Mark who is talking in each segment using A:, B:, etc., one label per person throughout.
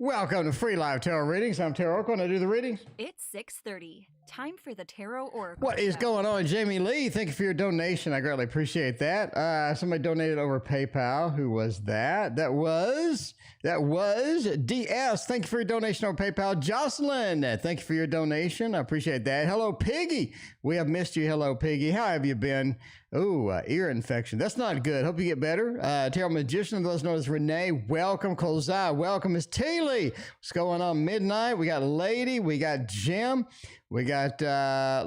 A: Welcome to Free Live Tarot Readings. I'm Tarot Oracle, and I do the readings.
B: It's 6:30. Time for the Tarot Oracle.
A: What is going on, Jamie Lee? Thank you for your donation. I greatly appreciate that. Somebody donated over PayPal. Who was that? That was DS. Thank you for your donation over PayPal. Jocelyn, thank you for your donation. I appreciate that. Hello, Piggy. We have missed you. Hello, Piggy. How have you been? Oh, ear infection. That's not good. Hope you get better. Tarot Magician, those known as Renee. Welcome, Colzai. Welcome, Miss Teely. What's going on? Midnight. We got Lady. We got Jim. We got,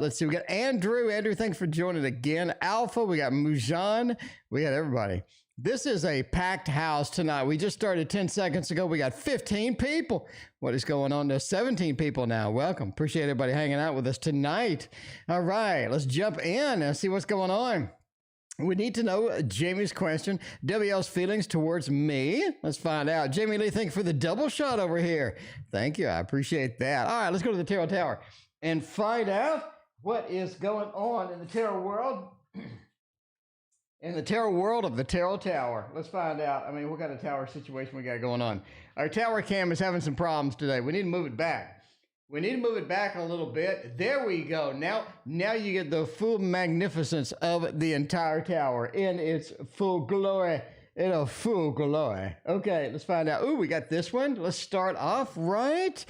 A: let's see, we got Andrew. Andrew, thanks for joining again. Alpha. We got Mujan. We got everybody. This is a packed house tonight. We just started 10 seconds ago. We got 15 people. What is going on? There's 17 people now. Welcome. Appreciate everybody hanging out with us tonight. All right, let's jump in and see what's going on. We need to know Jamie's question, WL's feelings towards me. Let's find out. Jamie Lee, thank you for the double shot over here. Thank you. I appreciate that. All right, let's go to the Tarot Tower and find out what is going on in the tarot world. In the tarot world of the Tarot Tower. Let's find out. I mean, what kind of tower situation we got going on? Our tower cam is having some problems today. We need to move it back. We need to move it back a little bit. There we go. Now you get the full magnificence of the entire tower in its full glory. Okay, let's find out. Ooh, we got this one. Let's start off right.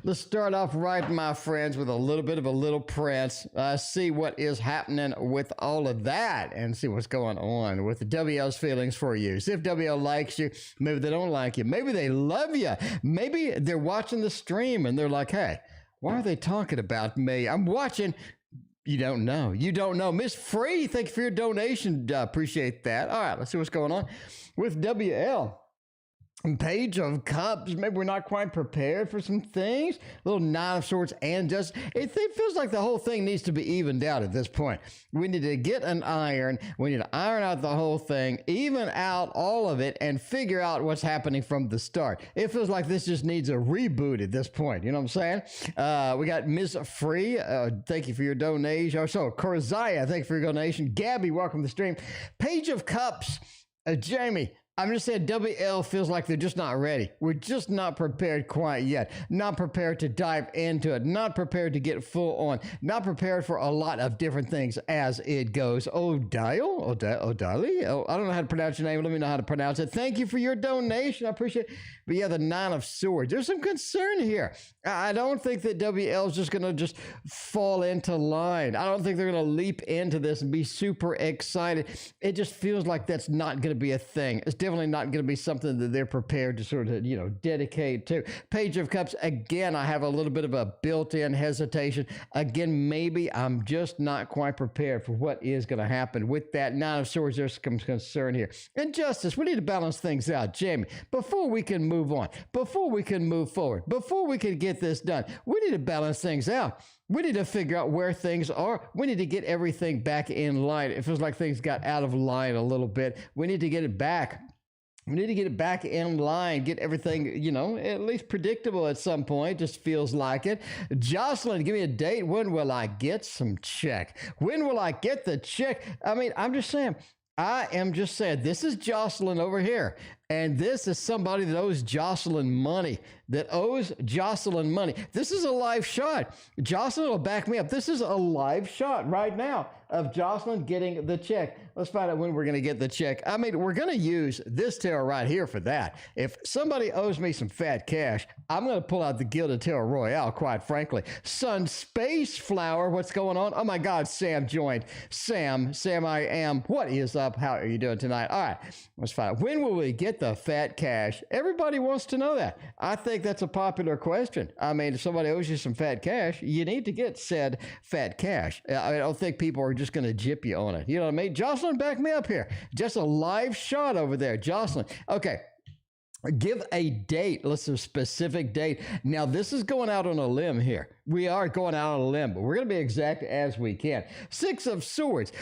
A: Let's start off right, my friends, with a little bit of a Little Prince. See what is happening with all of that and see what's going on with the WL's feelings for you. See if WL likes you. Maybe they don't like you. Maybe they love you. Maybe they're watching the stream and they're like, hey, why are they talking about me? I'm watching. You don't know. You don't know. Miss Free, thank you for your donation. Appreciate that. All right, let's see what's going on with WL. Page of Cups. Maybe we're not quite prepared for some things. A little Nine of Swords and just, it feels like the whole thing needs to be evened out at this point. We need to get an iron. We need to iron out the whole thing, even out all of it, and figure out what's happening from the start. It feels like this just needs a reboot at this point. You know what I'm saying? We got Ms. Free. Thank you for your donation. Also, Korzaya, thank you for your donation. Gabby, welcome to the stream. Page of Cups. Jamie, I'm just saying WL feels like they're just not ready. We're just not prepared quite yet. Not prepared to dive into it. Not prepared to get full on. Not prepared for a lot of different things as it goes. O'Dali? I don't know how to pronounce your name. Let me know how to pronounce it. Thank you for your donation. I appreciate it. But yeah, the Nine of Swords. There's some concern here. I don't think that WL is just going to just fall into line. I don't think they're going to leap into this and be super excited. It just feels like that's not going to be a thing. It's definitely not going to be something that they're prepared to sort of, dedicate to. Page of Cups, again, I have a little bit of a built-in hesitation. Again, maybe I'm just not quite prepared for what is going to happen with that Nine of Swords. There's some concern here. And Justice, we need to balance things out. Jamie, before we can move on, before we can move forward, before we can get this done, we need to balance things out. We need to figure out where things are. We need to get everything back in line. It feels like things got out of line a little bit. We need to get it back. We need to get it back in line, get everything, at least predictable at some point. Just feels like it. Jocelyn, give me a date. When will I get some check? When will I get the check? I mean, I'm just saying. I am just saying, this is Jocelyn over here. And this is somebody that owes Jocelyn money, This is a live shot. Jocelyn will back me up. This is a live shot right now of Jocelyn getting the check. Let's find out when we're going to get the check. I mean, we're going to use this tarot right here for that. If somebody owes me some fat cash, I'm going to pull out the Gilded Tarot Royale, quite frankly. Sun Space Flower, what's going on? Oh my God, Sam joined. Sam, I am. What is up? How are you doing tonight? All right, let's find out. When will we get the fat cash? Everybody wants to know that. I think that's a popular question. I mean, if somebody owes you some fat cash, you need to get said fat cash. I don't think people are just going to jip you on it. You know what I mean? Jocelyn, back me up here. Just a live shot over there. Jocelyn. Okay. Give a date. Let's a specific date. Now, this is going out on a limb here. We are going out on a limb, but we're going to be exact as we can. Six of Swords.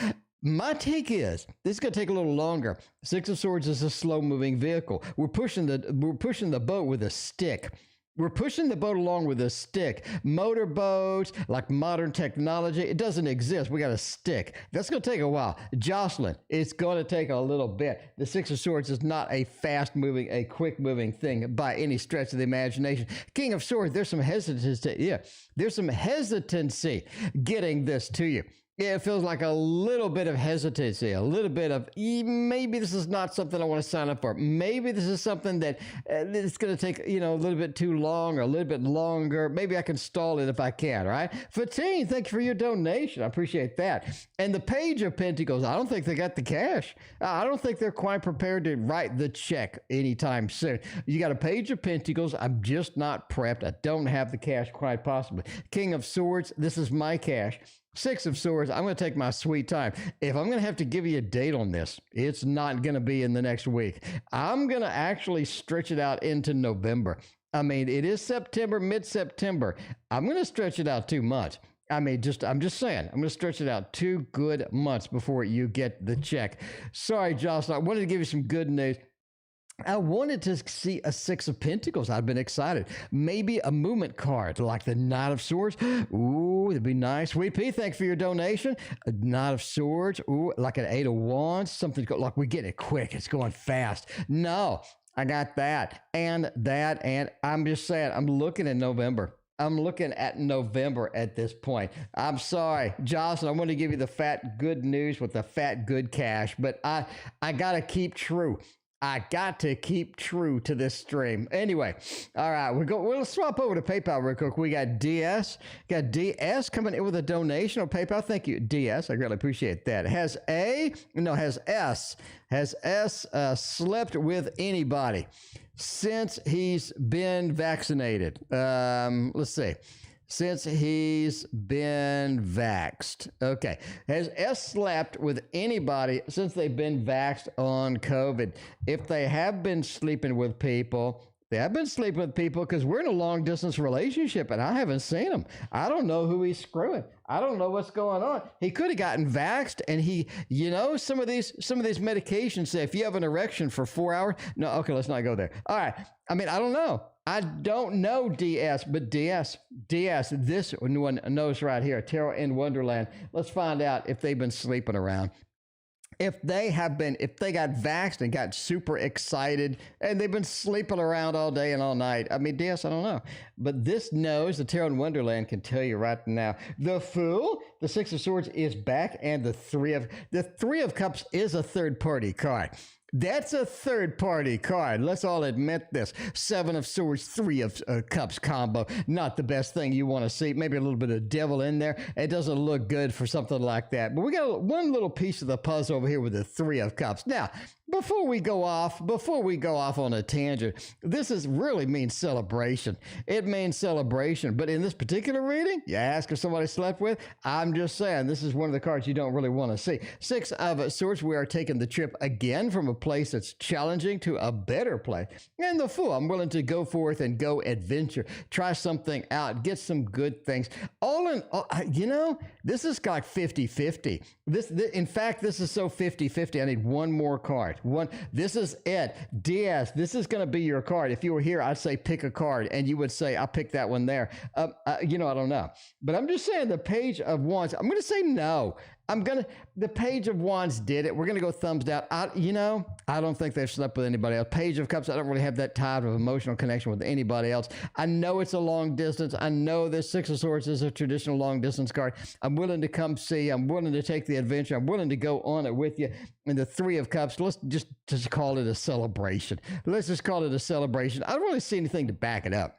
A: My take is this is going to take a little longer. Six of Swords is a slow-moving vehicle. We're pushing the boat with a stick. We're pushing the boat along with a stick. Motorboats, like modern technology, it doesn't exist. We got a stick. That's going to take a while. Jocelyn, it's going to take a little bit. The Six of Swords is not a fast-moving, a quick-moving thing by any stretch of the imagination. King of Swords, there's some hesitancy. Yeah, there's some hesitancy getting this to you. Yeah, it feels like a little bit of hesitancy, a little bit of maybe this is not something I want to sign up for. Maybe this is something that it's going to take, a little bit too long or a little bit longer. Maybe I can stall it if I can, right? Fatine, thank you for your donation. I appreciate that. And the Page of Pentacles, I don't think they got the cash. I don't think they're quite prepared to write the check anytime soon. You got a Page of Pentacles. I'm just not prepped. I don't have the cash quite possibly. King of Swords, this is my cash. Six of Swords, I'm going to take my sweet time. If I'm going to have to give you a date on this, it's not going to be in the next week. I'm going to actually stretch it out into November. I mean, it is September, mid-September. I'm going to stretch it out 2 months. I'm just saying, I'm going to stretch it out 2 good months before you get the check. Sorry, Jocelyn, I wanted to give you some good news. I wanted to see a Six of Pentacles. I've been excited. Maybe a movement card like the Knight of Swords. Ooh, that'd be nice. Sweet Pea, thanks for your donation. A Knight of Swords. Ooh, like an Eight of Wands. Something like we get it quick. It's going fast. No, I got that and that. And I'm just saying, I'm looking at November. I'm looking at November at this point. I'm sorry, Jocelyn, I want to give you the fat good news with the fat good cash, but I got to keep true. I got to keep true to this stream. Anyway, all right, we'll swap over to PayPal real quick. We got DS. Got DS coming in with a donation on PayPal. Thank you, DS. I really appreciate that. Has S. Has S slept with anybody since he's been vaccinated? Let's see. Since he's been vaxxed. Okay. Has S slept with anybody since they've been vaxxed on COVID? If they have been sleeping with people, because we're in a long distance relationship and I haven't seen him. I don't know who he's screwing. I don't know what's going on. He could have gotten vaxxed and some of these medications say if you have an erection for 4 hours. No, okay, let's not go there. All right. I mean, I don't know. I don't know, DS, but DS, this one knows right here, Tarot in Wonderland. Let's find out if they've been sleeping around. If they got vaxxed and got super excited and they've been sleeping around all day and all night. I mean, DS, I don't know. But this knows, the Tarot in Wonderland can tell you right now. The Fool, the Six of Swords is back, and the Three of Cups is a third-party card. That's a third-party card. Let's all admit this. Seven of Swords, Three of Cups combo. Not the best thing you want to see. Maybe a little bit of devil in there. It doesn't look good for something like that. But we got one little piece of the puzzle over here with the Three of Cups. Now, before we go off on a tangent, this really means celebration. It means celebration. But in this particular reading, you ask if somebody slept with, I'm just saying this is one of the cards you don't really want to see. Six of Swords, we are taking the trip again from a place that's challenging to a better place. And the Fool, I'm willing to go forth and go adventure, try something out, get some good things. All in all, this is like 50-50. In fact, this is so 50-50. I need one more card. This is it. DS, this is going to be your card. If you were here, I'd say pick a card, and you would say, I'll pick that one there. I don't know. But I'm just saying the Page of Wands, I'm going to say no. The Page of Wands did it. We're going to go thumbs down. I don't think they've slept with anybody else. Page of Cups, I don't really have that type of emotional connection with anybody else. I know it's a long distance. I know this Six of Swords is a traditional long distance card. I'm willing to come see. I'm willing to take the adventure. I'm willing to go on it with you. And the Three of Cups, let's just call it a celebration. Let's just call it a celebration. I don't really see anything to back it up.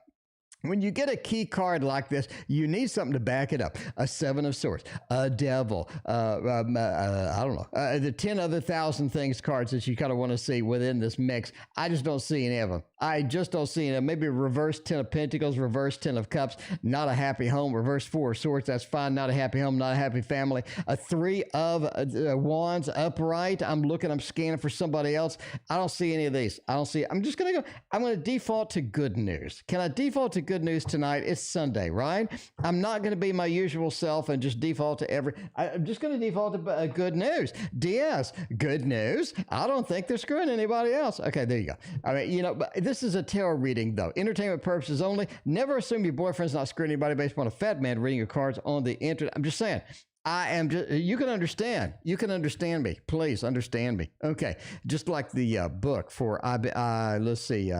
A: When you get a key card like this, you need something to back it up. A Seven of Swords, a Devil, I don't know, the 10 other thousand things cards that you kind of want to see within this mix. I just don't see any of them. I just don't see any. Maybe reverse 10 of Pentacles, reverse 10 of Cups, not a happy home. Reverse Four of Swords, that's fine. Not a happy home, not a happy family. A Three of Wands upright. I'm scanning for somebody else. I don't see any of these. I'm going to default to good news. Can I default to good good news tonight. It's Sunday, right? I'm not going to be my usual self and just default to I'm just going to default to good news. DS, good news. I don't think they're screwing anybody else. Okay, there you go. I mean, but this is a tarot reading, though. Entertainment purposes only. Never assume your boyfriend's not screwing anybody based upon a fat man reading your cards on the internet. I'm just saying. You can understand. You can understand me. Please understand me. Okay. Just like the book for, let's see,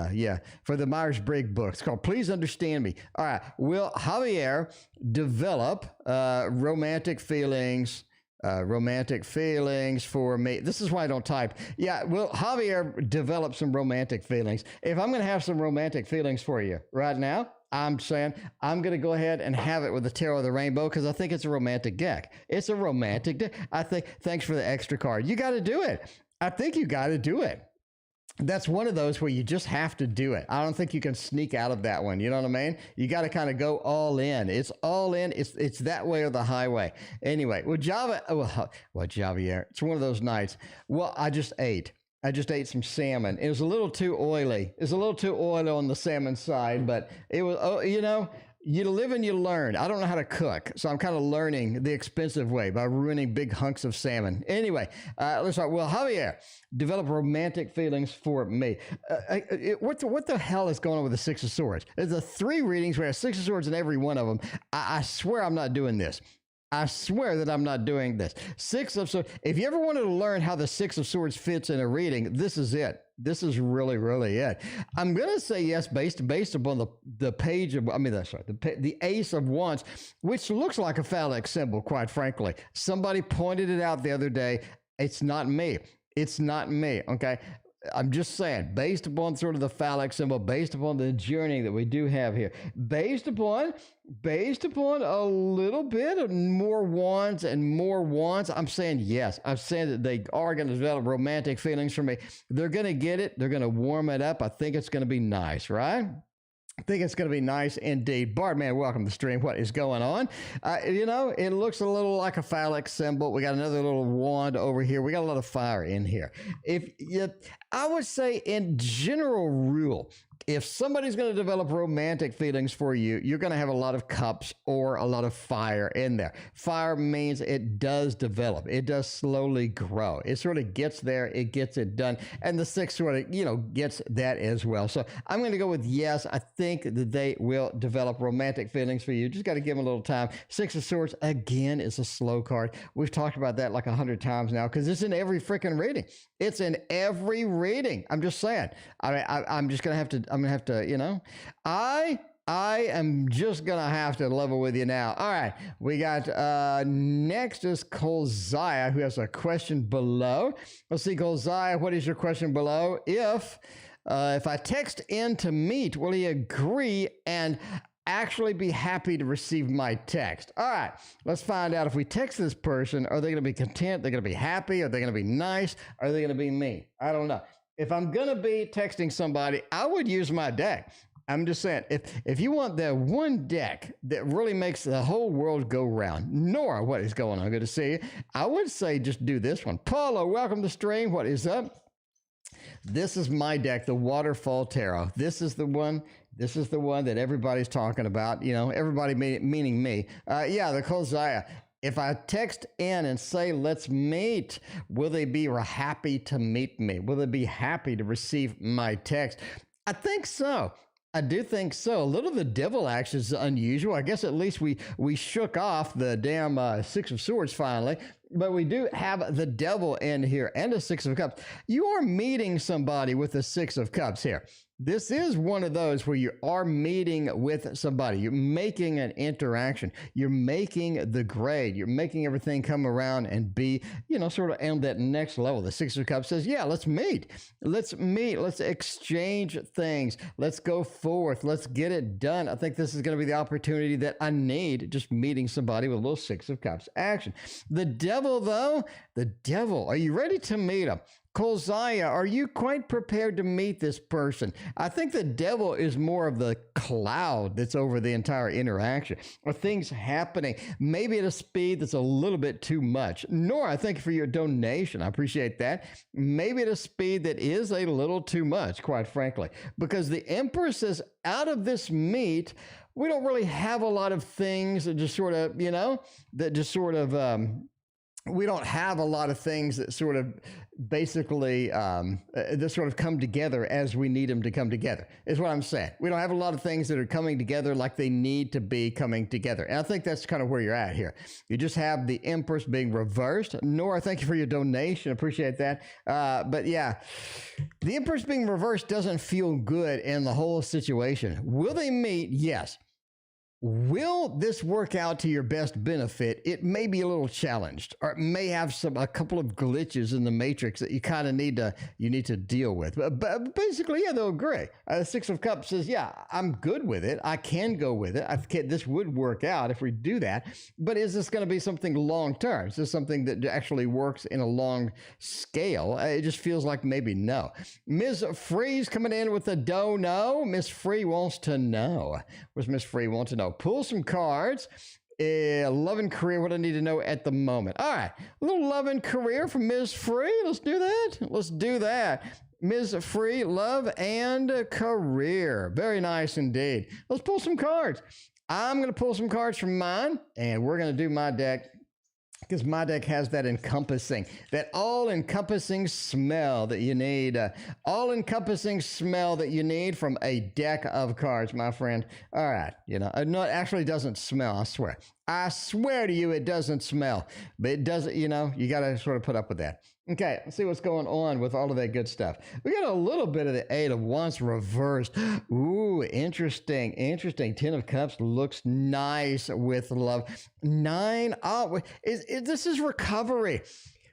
A: for the Myers-Briggs book. It's called Please Understand Me. All right. Will Javier develop romantic feelings for me? This is why I don't type. Yeah, will Javier develop some romantic feelings? If I'm going to have some romantic feelings for you right now, I'm saying I'm going to go ahead and have it with the Tarot of the Rainbow because I think it's a romantic deck. It's a romantic deck. I think, thanks for the extra card. You got to do it. I think you got to do it. That's one of those where you just have to do it. I don't think you can sneak out of that one. You know what I mean? You got to kind of go all in. It's all in. It's that way or the highway. Anyway, Javier, it's one of those nights. Well, I just ate some salmon. It was a little too oily. It's a little too oily on the salmon side, but it was, you live and you learn. I don't know how to cook, so I'm kind of learning the expensive way by ruining big hunks of salmon. Anyway, let's start. Well, Javier, develop romantic feelings for me. What the hell is going on with the Six of Swords? There's a 3 readings where a Six of Swords in every one of them. I swear I'm not doing this. I swear that I'm not doing this. Six of Swords. If you ever wanted to learn how the Six of Swords fits in a reading, this is it. This is really, really it. I'm going to say yes based upon the page of, the Ace of Wands, which looks like a phallic symbol, quite frankly. Somebody pointed it out the other day. It's not me. It's not me, okay? I'm just saying, based upon sort of the phallic symbol, based upon the journey that we do have here, based upon a little bit of more wands, I'm saying yes. I'm saying that they are going to develop romantic feelings for me. They're going to get it. They're going to warm it up. I think it's going to be nice, right? I think it's going to be nice indeed. Bardman, welcome to the stream. What is going on? It looks a little like a phallic symbol. We got another little wand over here. We got a lot of fire in here. I would say in general rule, if somebody's going to develop romantic feelings for you, you're going to have a lot of cups or a lot of fire in there. Fire means it does develop. It does slowly grow. It sort of gets there. It gets it done. And the 6 sort of, gets that as well. So I'm going to go with yes. I think that they will develop romantic feelings for you. Just got to give them a little time. 6 of Swords, again, is a slow card. We've talked about that like 100 times now because it's in every freaking reading. It's in every reading. I'm just saying. I'm just going to have to, I am just going to have to level with you now. All right. We got, next is Kolziah, who has a question below. Let's see, Kolziah, what is your question below? If I text in to meet, will he agree and actually be happy to receive my text? All right, let's find out. If we text this person, are they going to be content? They're going to be happy? Are they going to be nice? Are they going to be mean? I don't know. If I'm going to be texting somebody, I would use my deck. I'm just saying, if you want the one deck that really makes the whole world go round, Nora, what is going on? Good to see you. I would say just do this one. Paula, welcome to the stream. What is up? This is my deck, the Waterfall Tarot. This is the one that everybody's talking about. Everybody meaning me. The Kolziah. If I text in and say, let's meet, will they be happy to meet me? Will they be happy to receive my text? I think so. I do think so. A little of the devil action is unusual. I guess at least we shook off the damn 6 of Swords finally. But we do have the devil in here and a 6 of Cups. You are meeting somebody with the 6 of Cups here. This is one of those where you are meeting with somebody. You're making an interaction. You're making the grade. You're making everything come around and be, sort of on that next level. The 6 of Cups says, yeah, let's meet. Let's meet. Let's exchange things. Let's go forth. Let's get it done. I think this is going to be the opportunity that I need, just meeting somebody with a little 6 of Cups action. The devil, though, are you ready to meet him? Kolzaya, are you quite prepared to meet this person? I think the devil is more of the cloud that's over the entire interaction, or things happening, maybe at a speed that's a little bit too much. Nora, thank you for your donation. I appreciate that. Maybe at a speed that is a little too much, quite frankly, because the Empress says out of this meet, we don't really have a lot of things that just sort of, we don't have a lot of things that sort of basically that sort of come together as we need them to come together, is what I'm saying. We don't have a lot of things that are coming together like they need to be coming together. And I think that's kind of where you're at here. You just have the Empress being reversed. Nora, thank you for your donation. Appreciate that. But yeah, the Empress being reversed doesn't feel good in the whole situation. Will they meet? Yes. Will this work out to your best benefit? It may be a little challenged, or it may have a couple of glitches in the matrix that you kind of need to deal with. But basically, yeah, they'll agree. Six of Cups says, yeah, I'm good with it. I can go with it. This would work out if we do that. But is this going to be something long term? Is this something that actually works in a long scale? It just feels like maybe no. Ms. Free's coming in with a no. Miss Free wants to know. What's Miss Free want to know? Pull some cards. Love and career, what I need to know at the moment. All right, a little love and career from Ms. Free. Let's do that. Ms. Free, love and career. Very nice indeed. Let's pull some cards. I'm going to pull some cards from mine, and we're going to do my deck, because my deck has that all-encompassing smell that you need. All-encompassing smell that you need from a deck of cards, my friend. All right, no, it actually doesn't smell, I swear. I swear to you, it doesn't smell. But it doesn't, you got to sort of put up with that. Okay, let's see what's going on with all of that good stuff. We got a little bit of the Eight of Wands reversed. Ooh, interesting. Ten of Cups looks nice with love. Nine, this is recovery.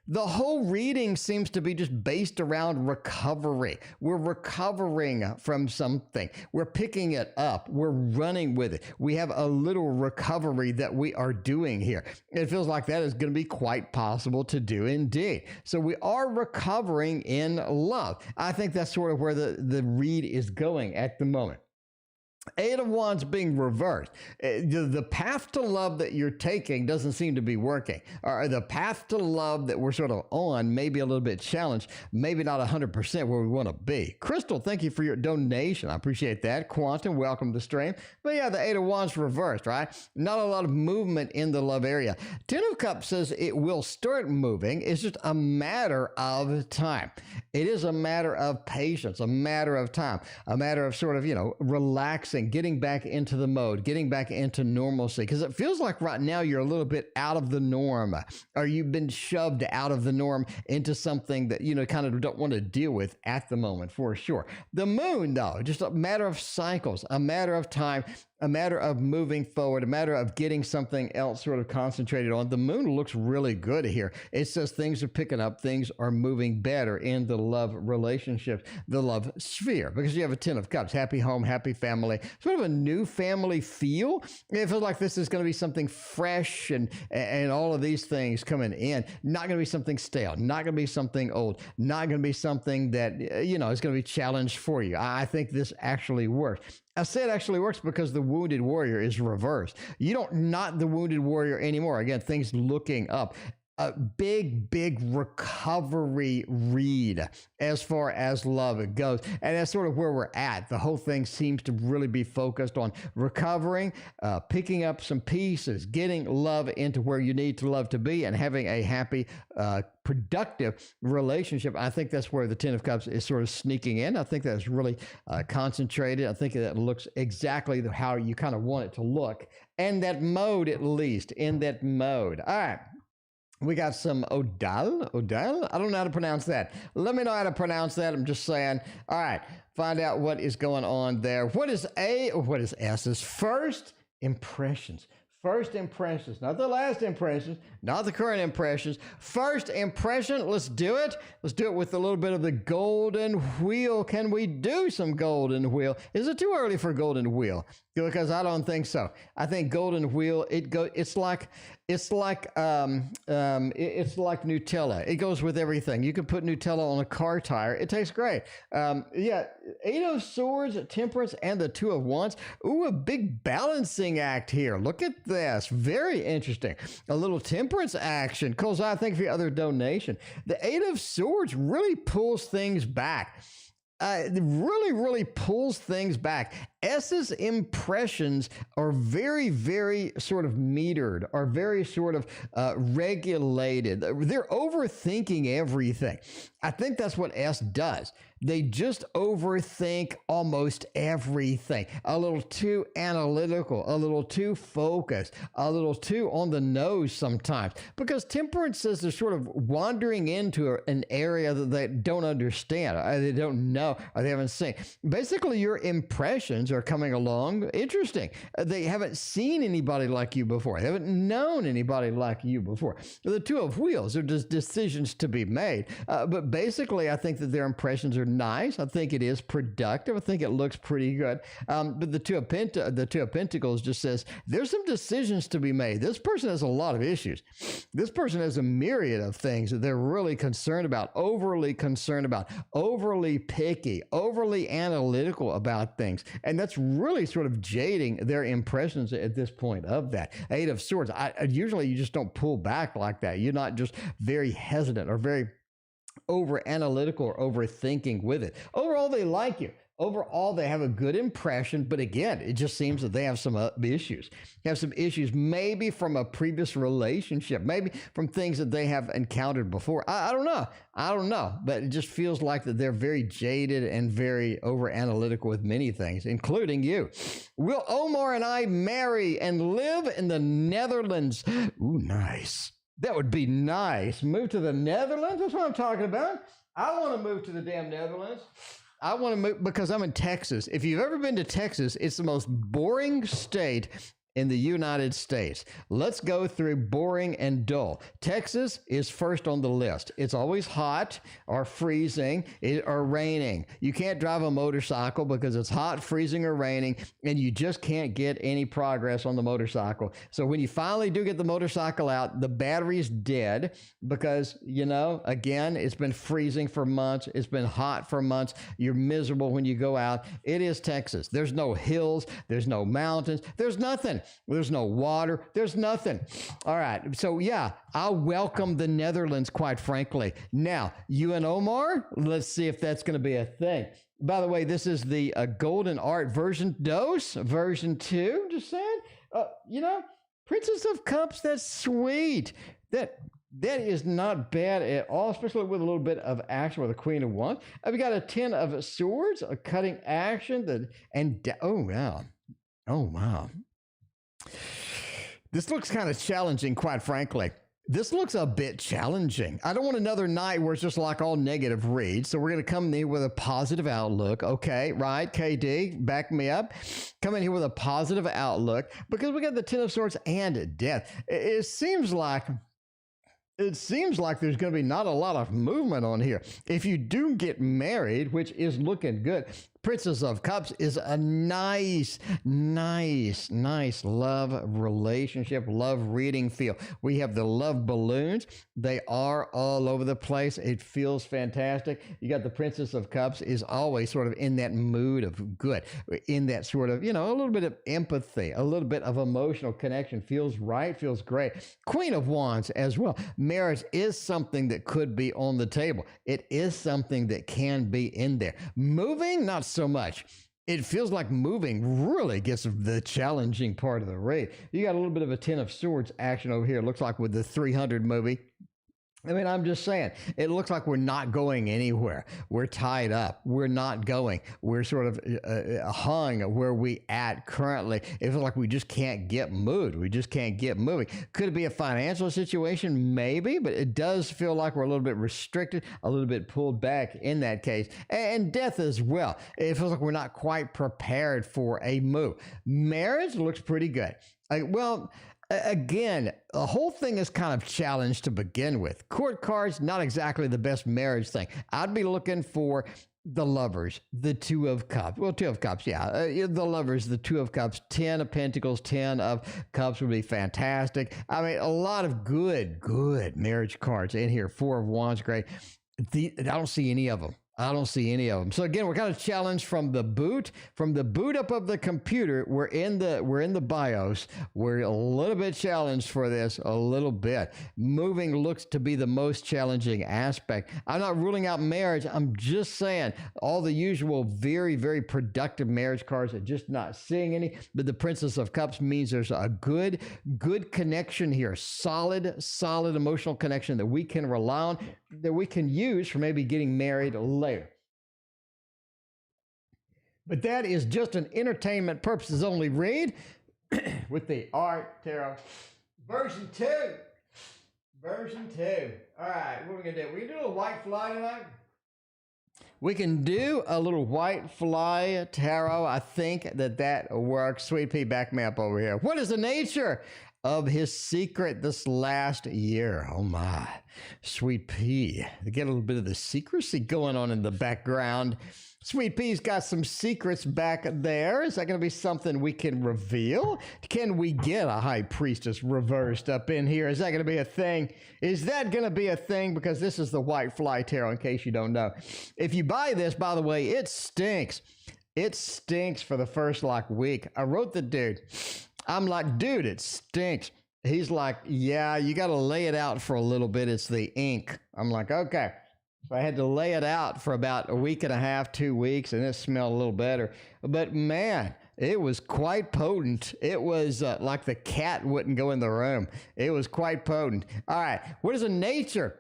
A: The whole reading seems to be just based around recovery. We're recovering from something. We're picking it up. We're running with it. We have a little recovery that we are doing here. It feels like that is going to be quite possible to do indeed. So we are recovering in love. I think that's sort of where the read is going at the moment. Eight of Wands being reversed. The path to love that you're taking doesn't seem to be working. Or the path to love that we're sort of on may be a little bit challenged, maybe not 100% where we want to be. Crystal, thank you for your donation. I appreciate that. Quantum, welcome to the stream. But yeah, the Eight of Wands reversed, right? Not a lot of movement in the love area. Ten of Cups says it will start moving. It's just a matter of time. It is a matter of patience, a matter of time, a matter of sort of, relaxing, getting back into the mode, getting back into normalcy, because it feels like right now you're a little bit out of the norm, or you've been shoved out of the norm into something that kind of don't want to deal with at the moment, for sure. The moon, though, just a matter of cycles, a matter of time, a matter of moving forward, a matter of getting something else sort of concentrated on. The moon looks really good here. It says things are picking up, things are moving better in the love relationship, the love sphere, because you have a Ten of Cups, happy home, happy family, sort of a new family feel. It feels like this is going to be something fresh and all of these things coming in. Not going to be something stale, not going to be something old, not going to be something that, is going to be challenged for you. I think this actually works. I say it actually works because the Wounded Warrior is reversed. You don't not the Wounded Warrior anymore. Again, things looking up. A big recovery read as far as love goes. And that's sort of where we're at. The whole thing seems to really be focused on recovering, picking up some pieces, getting love into where you need to love to be, and having a happy, productive relationship. I think that's where the Ten of Cups is sort of sneaking in. I think that's really concentrated. I think that looks exactly how you kind of want it to look. And that mode, at least, in that mode. All right. We got some Odal? I don't know how to pronounce that. Let me know how to pronounce that. I'm just saying. All right. Find out what is going on there. What is S's first impressions? First impressions, not the last impressions, not the current impressions. First impression, let's do it. Let's do it with a little bit of the golden wheel. Can we do some golden wheel? Is it too early for golden wheel? Because I don't think so. I think golden wheel, it's like Nutella. It goes with everything. You can put Nutella on a car tire. It tastes great. Yeah, Eight of Swords, Temperance, and the Two of Wands. Ooh, a big balancing act here. Look at this. Very interesting. A little temperance action. Calls out, thank you for your other donation. The Eight of Swords really pulls things back. Really pulls things back. S's impressions are very, very sort of metered, are very sort of regulated. They're overthinking everything. I think that's what S does. They just overthink almost everything. A little too analytical, a little too focused, a little too on the nose sometimes. Because temperance says they're sort of wandering into an area that they don't understand, or they don't know, or they haven't seen. Basically, your impressions are coming along interesting. They haven't seen anybody like you before. They haven't known anybody like you before. The Two of Wheels are just decisions to be made. But basically, I think that their impressions are nice. I think it is productive. I think it looks pretty good. But the Two of Pentacles just says there's some decisions to be made. This person has a lot of issues. This person has a myriad of things that they're really concerned about, overly picky, overly analytical about things. And that's really sort of jading their impressions at this point of that. Eight of Swords. Usually you just don't pull back like that. You're not just very hesitant or very over analytical or overthinking with it. Overall, they like you. Overall, they have a good impression, but again, it just seems that they have some issues. They have some issues, maybe from a previous relationship, maybe from things that they have encountered before. I don't know, but it just feels like that they're very jaded and very over analytical with many things, including you. Will Omar and I marry and live in the Netherlands? Ooh, nice. That would be nice. Move to the Netherlands? That's what I'm talking about. I want to move to the damn Netherlands. I want to move because I'm in Texas. If you've ever been to Texas, it's the most boring state in the United States. Let's go through boring and dull. Texas is first on the list. It's always hot or freezing or raining. You can't drive a motorcycle because it's hot, freezing, or raining, and you just can't get any progress on the motorcycle. So when you finally do get the motorcycle out, the battery's dead because, again, it's been freezing for months. It's been hot for months. You're miserable when you go out. It is Texas. There's no hills. There's no mountains. There's nothing. There's no water. There's nothing. All right. So, yeah, I'll welcome the Netherlands, quite frankly. Now, you and Omar, let's see if that's going to be a thing. By the way, this is the Golden Art version dose, version 2, just saying. Princess of Cups, that's sweet. That is not bad at all, especially with a little bit of action with the Queen of Wands. I've got a 10 of Swords, a cutting action, oh, wow. This looks kind of challenging, quite frankly. This looks a bit challenging. I don't want another night where it's just like all negative reads. So we're going to come in with a positive outlook. Okay, right, KD, back me up. Come in here with a positive outlook because we got the 10 of Swords and Death. It seems like there's going to be not a lot of movement on here. If you do get married, which is looking good, Princess of Cups is a nice love relationship, love reading feel. We have the love balloons. They are all over the place. It feels fantastic. You got the Princess of Cups is always sort of in that mood of good, in that sort of, a little bit of empathy, a little bit of emotional connection. Feels right, feels great. Queen of Wands as well. Marriage is something that could be on the table. It is something that can be in there. Moving, not so much. It feels like moving really gets the challenging part of the read. You got a little bit of a 10 of Swords action over here. It looks like with the 300 movie. I mean, I'm just saying, it looks like we're not going anywhere. We're tied up. We're not going. We're sort of hung where we at currently. It feels like we just can't get moved. We just can't get moving. Could it be a financial situation? Maybe, but it does feel like we're a little bit restricted, a little bit pulled back in that case. And Death as well. It feels like we're not quite prepared for a move. Marriage looks pretty good. Again, the whole thing is kind of challenged to begin with. Court cards, not exactly the best marriage thing. I'd be looking for the lovers, the two of cups. Well, two of cups, yeah. The lovers, the two of cups, 10 of pentacles, 10 of cups would be fantastic. I mean, a lot of good marriage cards in here. 4 of wands, great. I don't see any of them. I don't see any of them. So again, we're kind of challenged from the boot up of the computer. We're in the BIOS. We're a little bit challenged for this, a little bit. Moving looks to be the most challenging aspect. I'm not ruling out marriage. I'm just saying all the usual very, very productive marriage cards are just not seeing any. But the Princess of Cups means there's a good connection here. Solid emotional connection that we can rely on, that we can use for maybe getting married later. But that is just an entertainment purposes only read with the Art Tarot version 2. Version 2. All right, what are we going to do? We can do a little white fly tonight. We can do a little white fly tarot. I think that works. Sweet Pea, back me up over here. What is the nature of his secret this last year? Oh my, Sweet Pea. They get a little bit of the secrecy going on in the background. Sweet Pea's got some secrets back there. Is that going to be something we can reveal? Can we get a High Priestess reversed up in here? Is that going to be a thing? Is that going to be a thing? Because this is the White Fly Tarot, in case you don't know. If you buy this, by the way, it stinks. It stinks for the first week. I wrote the dude. I'm like, dude, it stinks. He's like, yeah, you got to lay it out for a little bit. It's the ink. I'm like, okay. So I had to lay it out for about a week and a half, 2 weeks, and it smelled a little better. But man, it was quite potent. It was like the cat wouldn't go in the room. It was quite potent. All right, what is the nature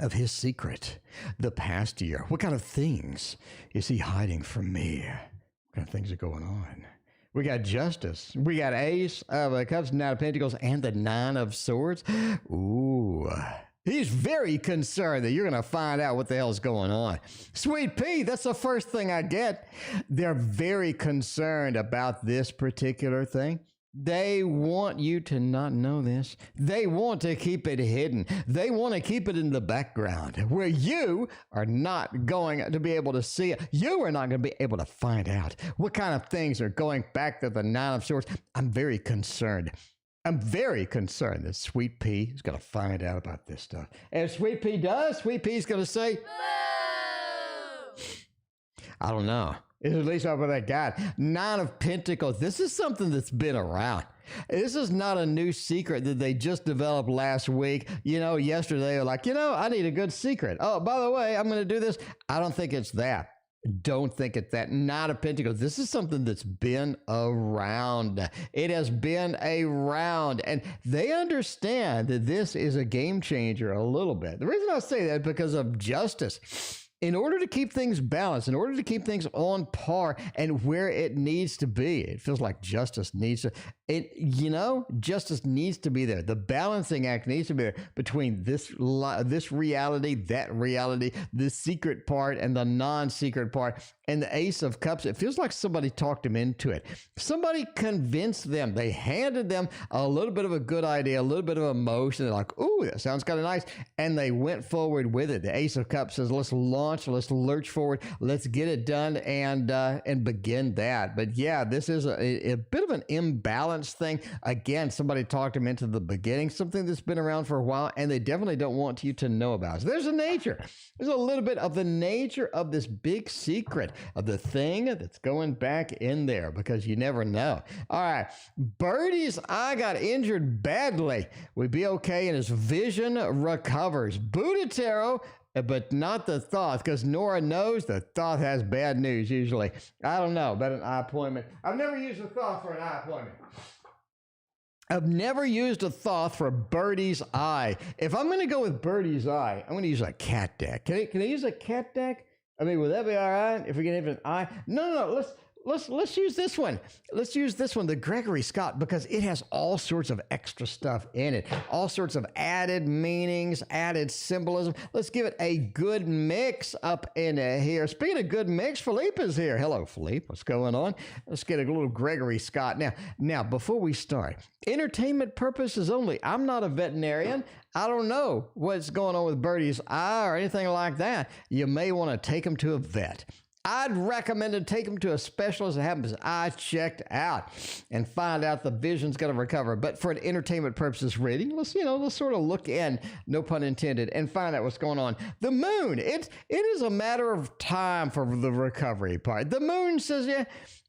A: of his secret the past year? What kind of things is he hiding from me? What kind of things are going on? We got Justice. We got Ace of Cups, Knight of Pentacles, and the Nine of Swords. Ooh. He's very concerned that you're going to find out what the hell's going on. Sweet Pea, that's the first thing I get. They're very concerned about this particular thing. They want you to not know this. They want to keep it hidden. They want to keep it in the background where you are not going to be able to see it. You are not going to be able to find out what kind of things are going back to the Nine of Swords. I'm very concerned. I'm very concerned that Sweet Pea is going to find out about this stuff. And if Sweet Pea does, Sweet Pea's going to say, no! I don't know. It's at least over that guy. Nine of Pentacles. This is something that's been around. This is not a new secret that they just developed last week. Yesterday they were like, I need a good secret. Oh, by the way, I'm going to do this. I don't think it's that. Don't think it's that. Not a Pentacles. This is something that's been around. It has been around. And they understand that this is a game changer a little bit. The reason I say that is because of Justice. In order to keep things balanced, in order to keep things on par and where it needs to be, it feels like Justice needs to, Justice needs to be there. The balancing act needs to be there between this reality, that reality, the secret part and the non-secret part. And the Ace of Cups, it feels like somebody talked him into it. Somebody convinced them. They handed them a little bit of a good idea, a little bit of emotion. They're like, ooh, that sounds kind of nice. And they went forward with it. The Ace of Cups says, let's launch, let's lurch forward, let's get it done and begin that. But yeah, this is a bit of an imbalanced thing. Again, somebody talked him into the beginning, something that's been around for a while, and they definitely don't want you to know about it. So there's a nature. There's a little bit of the nature of this big secret, of the thing that's going back in there, because you never know. All right, Birdie's eye got injured badly. We'd be okay, and his vision recovers. Buddha Tarot, but not the Thoth, because Nora knows the Thoth has bad news usually. I don't know about an eye appointment. I've never used a Thoth for an eye appointment. I've never used a Thoth for Birdie's eye. If I'm going to go with Birdie's eye, I'm going to use a cat deck. Can I use a cat deck? I mean, would that be all right if we can have an eye? No. let's use this one. Let's use this one, the Gregory Scott, because it has all sorts of extra stuff in it, all sorts of added meanings, added symbolism. Let's give it a good mix up in here. Speaking of good mix, Philippe is here. Hello, Philippe. What's going on? Let's get a little Gregory Scott. Now, before we start, entertainment purposes only. I'm not a veterinarian. I don't know what's going on with Birdie's eye or anything like that. You may want to take him to a vet. I'd recommend to take them to a specialist that happens eye checked out and find out the vision's going to recover. But for an entertainment purposes reading, let's sort of look in, no pun intended, and find out what's going on. The moon, it is a matter of time for the recovery part. The moon says, yeah,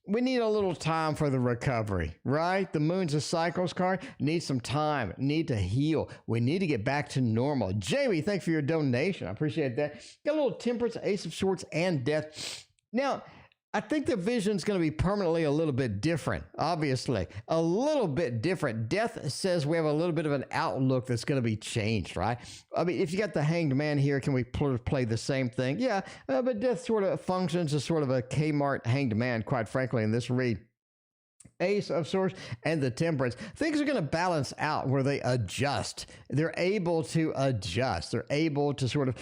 A: we need a little time for the recovery, right? The moon's a cycles card. Need some time. Need to heal. We need to get back to normal. Jamie, thanks for your donation. I appreciate that. Got a little temperance, ace of swords, and death. Now, I think the vision's going to be permanently a little bit different, obviously. A little bit different. Death says we have a little bit of an outlook that's going to be changed, right? I mean, if you got the Hanged Man here, can we play the same thing? Yeah, but death sort of functions as sort of a Kmart Hanged Man, quite frankly, in this read. Ace of Swords and the Temperance. Things are going to balance out where they adjust. They're able to adjust. They're able to sort of,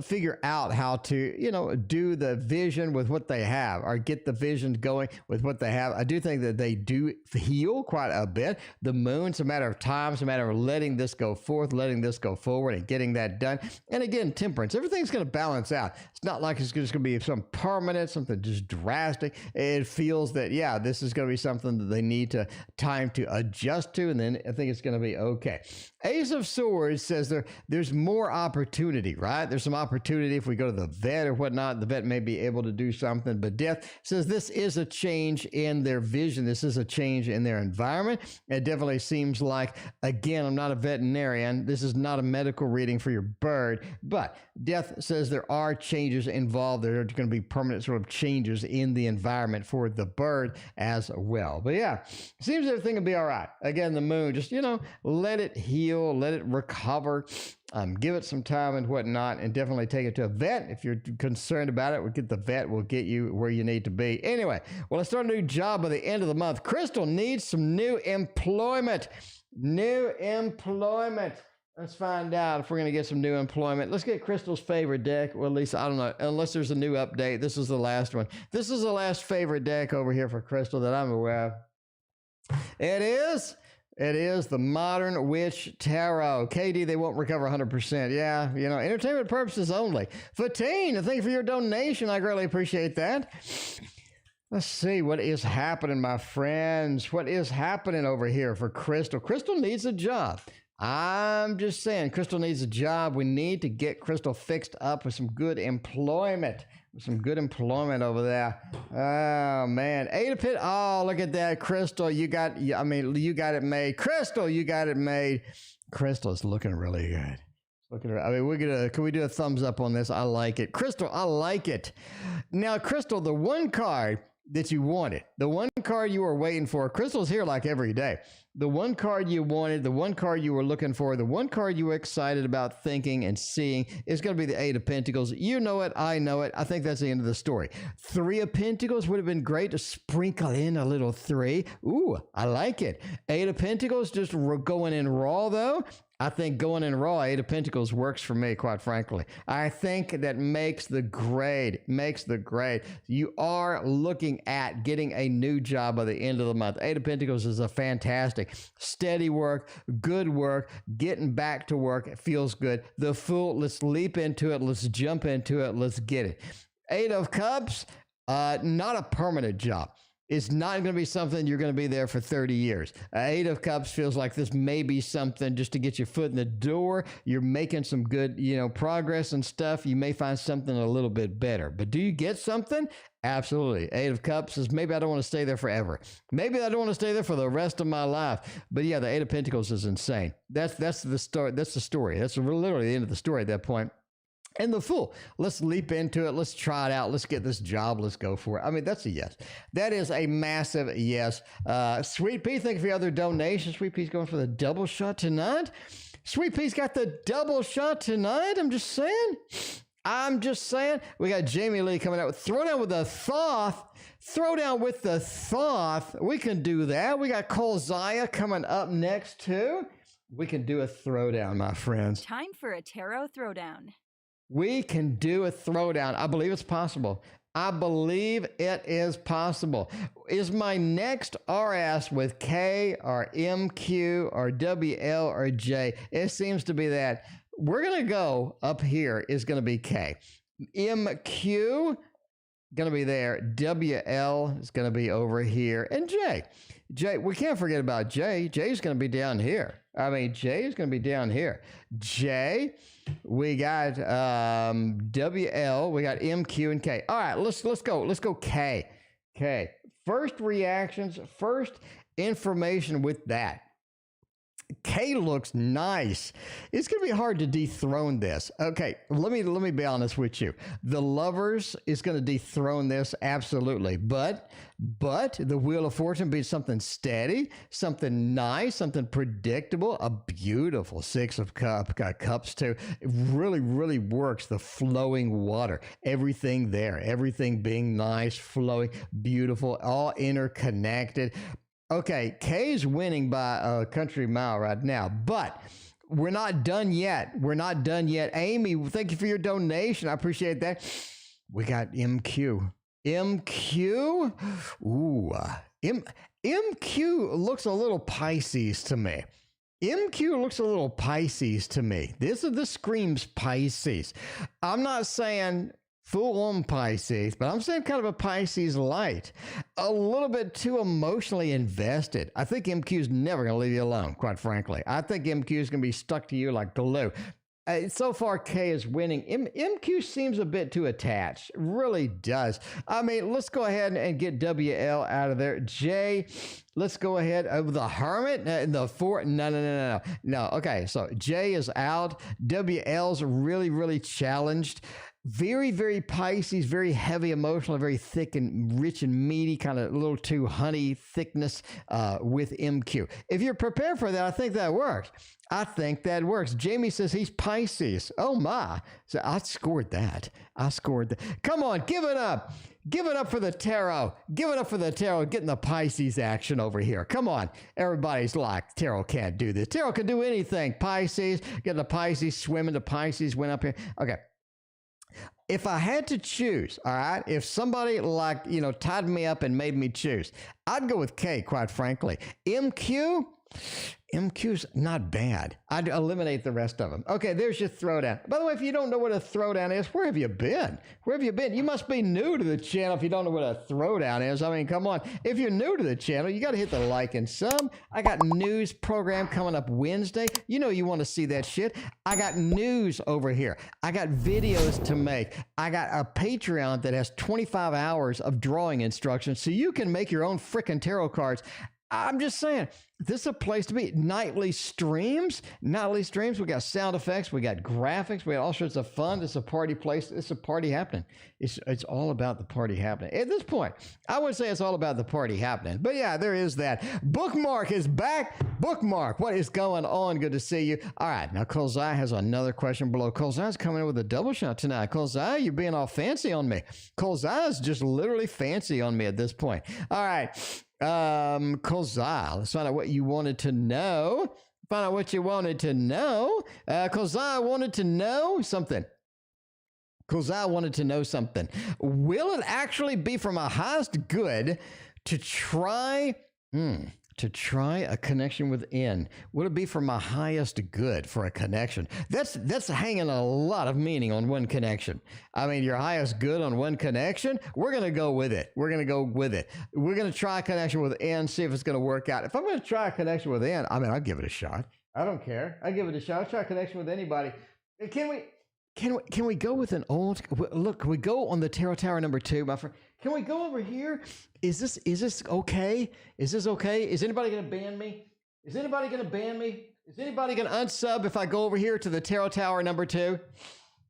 A: figure out how to, do the vision with what they have or get the vision going with what they have. I do think that they do heal quite a bit. The moon's a matter of time. It's a matter of letting this go forth, letting this go forward and getting that done. And again, Temperance. Everything's going to balance out. It's not like it's just going to be some permanent, something just drastic. It feels that, yeah, this is going to be something that they need to time to adjust to, and then I think it's going to be okay. Ace of Swords says there's more opportunity, right? There's some opportunity if we go to the vet or whatnot. The vet may be able to do something, but Death says this is a change in their vision. This is a change in their environment. It definitely seems like, again, I'm not a veterinarian. This is not a medical reading for your bird, but Death says there are changes involved. There are going to be permanent sort of changes in the environment for the bird as well. But yeah, seems everything will be all right. Again, the moon, just, let it heal, let it recover, give it some time and whatnot, and definitely take it to a vet. If you're concerned about it, we'll get the vet, we'll get you where you need to be. Anyway, well, let's start a new job by the end of the month. Crystal needs some new employment. New employment. Let's find out if we're going to get some new employment. Let's get Crystal's favorite deck. Well, at least, I don't know, unless there's a new update. This is the last one. This is the last favorite deck over here for Crystal that I'm aware of. It is the Modern Witch Tarot. KD, they won't recover 100%. Yeah, entertainment purposes only. Fatine, thank you for your donation. I greatly appreciate that. Let's see what is happening, my friends. What is happening over here for Crystal? Crystal needs a job. I'm just saying, Crystal needs a job. We need to get Crystal fixed up with some good employment. Some good employment over there. Oh, man. Eight of Pit. Oh, look at that. Crystal, you got it made. Crystal, you got it made. Crystal is looking really good. Can we do a thumbs up on this? I like it. Crystal, I like it. Now, Crystal, the one card that you wanted, the one card you were waiting for, Crystal's here like every day. The one card you wanted, the one card you were looking for, the one card you were excited about thinking and seeing is going to be the Eight of Pentacles. You know it. I know it. I think that's the end of the story. Three of Pentacles would have been great to sprinkle in a little three. Ooh, I like it. Eight of Pentacles, just going in raw, though. I think going in raw, Eight of Pentacles works for me, quite frankly. I think that makes the grade. You are looking at getting a new job by the end of the month. Eight of Pentacles is a fantastic, steady work, good work, getting back to work. It feels good. The Fool, let's leap into it. Let's jump into it. Let's get it. Eight of Cups, not a permanent job. It's not going to be something you're going to be there for 30 years. Eight of Cups feels like this may be something just to get your foot in the door. You're making some good, progress and stuff. You may find something a little bit better. But do you get something? Absolutely. Eight of Cups is maybe I don't want to stay there forever. Maybe I don't want to stay there for the rest of my life. But yeah, the Eight of Pentacles is insane. That's the story. That's the story. That's literally the end of the story at that point. And the Fool, let's leap into it. Let's try it out. Let's get this job. Let's go for it. I mean, that's a yes. That is a massive yes. Sweet Pea, thank you for your other donation. Sweet Pea's going for the double shot tonight. Sweet Pea's got the double shot tonight. I'm just saying. I'm just saying. We got Jamie Lee coming out with throwdown with the thought. Throwdown with the thought. We can do that. We got Cole Zaya coming up next too. We can do a throwdown, my friends.
B: Time for a tarot throwdown.
A: We can do a throwdown. I believe it's possible. I believe it is possible. Is my next RS with K or MQ or WL or J? It seems to be that. We're going to go up here is going to be K. MQ going to be there. WL is going to be over here. And J. J, we can't forget about J. J's going to be down here. I mean, J is going to be down here. J, we got WL, we got MQ and K. All right, let's go. Let's go K. K. First reactions, first information with that. K looks nice. It's going to be hard to dethrone this. Okay, let me be honest with you. The Lovers is going to dethrone this absolutely, but the Wheel of Fortune being something steady, something nice, something predictable, a beautiful Six of Cups too. It really, really works. The flowing water, everything there, everything being nice, flowing, beautiful, all interconnected. Okay, K's winning by a country mile right now, but we're not done yet. We're not done yet. Amy, thank you for your donation. I appreciate that. We got MQ. MQ? Ooh, MQ looks a little Pisces to me. MQ looks a little Pisces to me. This screams Pisces. I'm not saying full-on Pisces, but I'm saying kind of a Pisces light. A little bit too emotionally invested. I think MQ's never going to leave you alone, quite frankly. I think MQ's going to be stuck to you like glue. So far, K is winning. MQ seems a bit too attached. Really does. I mean, let's go ahead and get WL out of there. J, let's go ahead over the Hermit. The 4. No. Okay, so J is out. WL's really, really challenged. Very, very Pisces, very heavy emotional, very thick and rich and meaty, kind of a little too honey thickness with MQ. If you're prepared for that, I think that works. I think that works. Jamie says he's Pisces. Oh, my. So I scored that. Come on, give it up. Give it up for the tarot. Give it up for the tarot. Getting the Pisces action over here. Come on. Everybody's like, tarot can't do this. Tarot can do anything. Pisces, get the Pisces swimming. The Pisces went up here. Okay. If I had to choose, all right, if somebody tied me up and made me choose, I'd go with K, quite frankly. MQ's not bad. I'd eliminate the rest of them. Okay, there's your throwdown. By the way, if you don't know what a throwdown is, where have you been? You must be new to the channel if you don't know what a throwdown is. I mean, come on. If you're new to the channel, you got to hit the like and sub. I got news program coming up Wednesday. You know you want to see that shit. I got news over here. I got videos to make. I got a Patreon that has 25 hours of drawing instructions so you can make your own freaking tarot cards. I'm just saying, this is a place to be. Nightly streams. We got sound effects. We got graphics. We got all sorts of fun. It's a party place. It's a party happening. It's all about the party happening. At this point, I would say it's all about the party happening. But yeah, there is that. Bookmark is back. Bookmark, what is going on? Good to see you. All right, now Colzai has another question below. Colzai's coming in with a double shot tonight. Colzai, you're being all fancy on me. Colzai's just literally fancy on me at this point. All right. Colzai, let's find out what you wanted to know. Colzai wanted to know something. Will it actually be for my highest good to try a connection within? Would it be for my highest good for a connection? That's hanging a lot of meaning on one connection. I mean, your highest good on one connection, we're going to go with it. We're going to try a connection within, see if it's going to work out. If I'm going to try a connection within, I mean, I'll give it a shot. I don't care. I give it a shot. I'll try a connection with anybody. Can we go with an old look? Can we go on the Tarot Tower number 2, my friend? Can we go over here? Is this okay? Is this okay? Is anybody going to ban me? Is anybody going to unsub if I go over here to the Tarot Tower number 2?